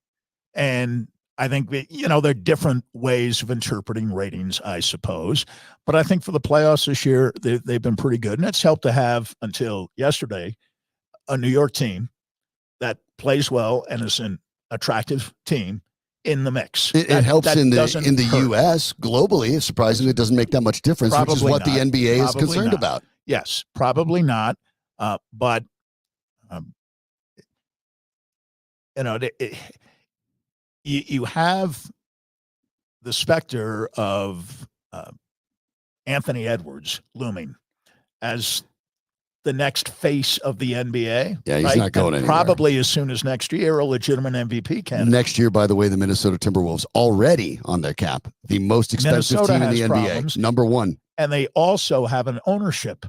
B: And I think, there are different ways of interpreting ratings, I suppose. But I think for the playoffs this year, they've been pretty good. And it's helped to have, until yesterday, a New York team that plays well and is an attractive team in the mix.
A: It helps in the U.S. globally. Surprisingly, it doesn't make that much difference, which is what the NBA is concerned about.
B: Yes, probably not. But you have the specter of Anthony Edwards looming as the next face of the NBA.
A: Yeah, he's not going anywhere.
B: Probably as soon as next year, a legitimate MVP candidate.
A: Next year, by the way, the Minnesota Timberwolves already on their cap, the most expensive team in the NBA, number one.
B: And they also have an ownership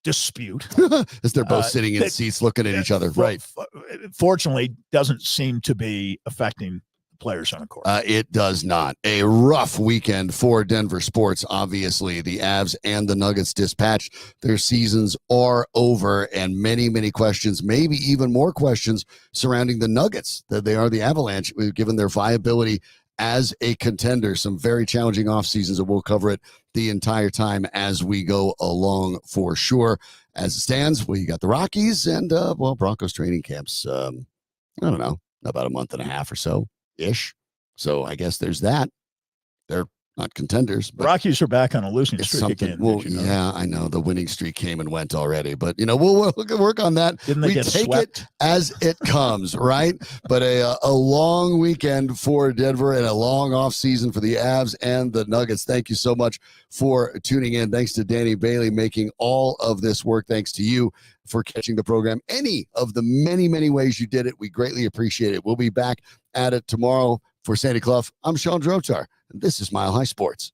B: dispute.
A: As they're both sitting in seats looking at each other. Right.
B: Fortunately, doesn't seem to be affecting players on the court.
A: It does not. A rough weekend for Denver sports. Obviously, the Avs and the Nuggets dispatched. Their seasons are over, and many, many questions, maybe even more questions surrounding the Nuggets that they are the Avalanche, given their viability as a contender. Some very challenging off seasons, and we'll cover it the entire time as we go along for sure. As it stands, you got the Rockies and, Broncos training camps. I don't know, about a month and a half or so. Ish. So I guess there's that. They're not contenders. But
B: Rockies are back on a losing streak again.
A: Well, yeah, I know the winning streak came and went already, but we'll work on that.
B: Didn't they get swept?
A: It as it comes, right? But a long weekend for Denver and a long off season for the Avs and the Nuggets. Thank you so much for tuning in. Thanks to Danny Bailey making all of this work. Thanks to you for catching the program. Any of the many, many ways you did it, we greatly appreciate it. We'll be back at it tomorrow. For Sandy Clough, I'm Shawn Drotar, and this is Mile High Sports.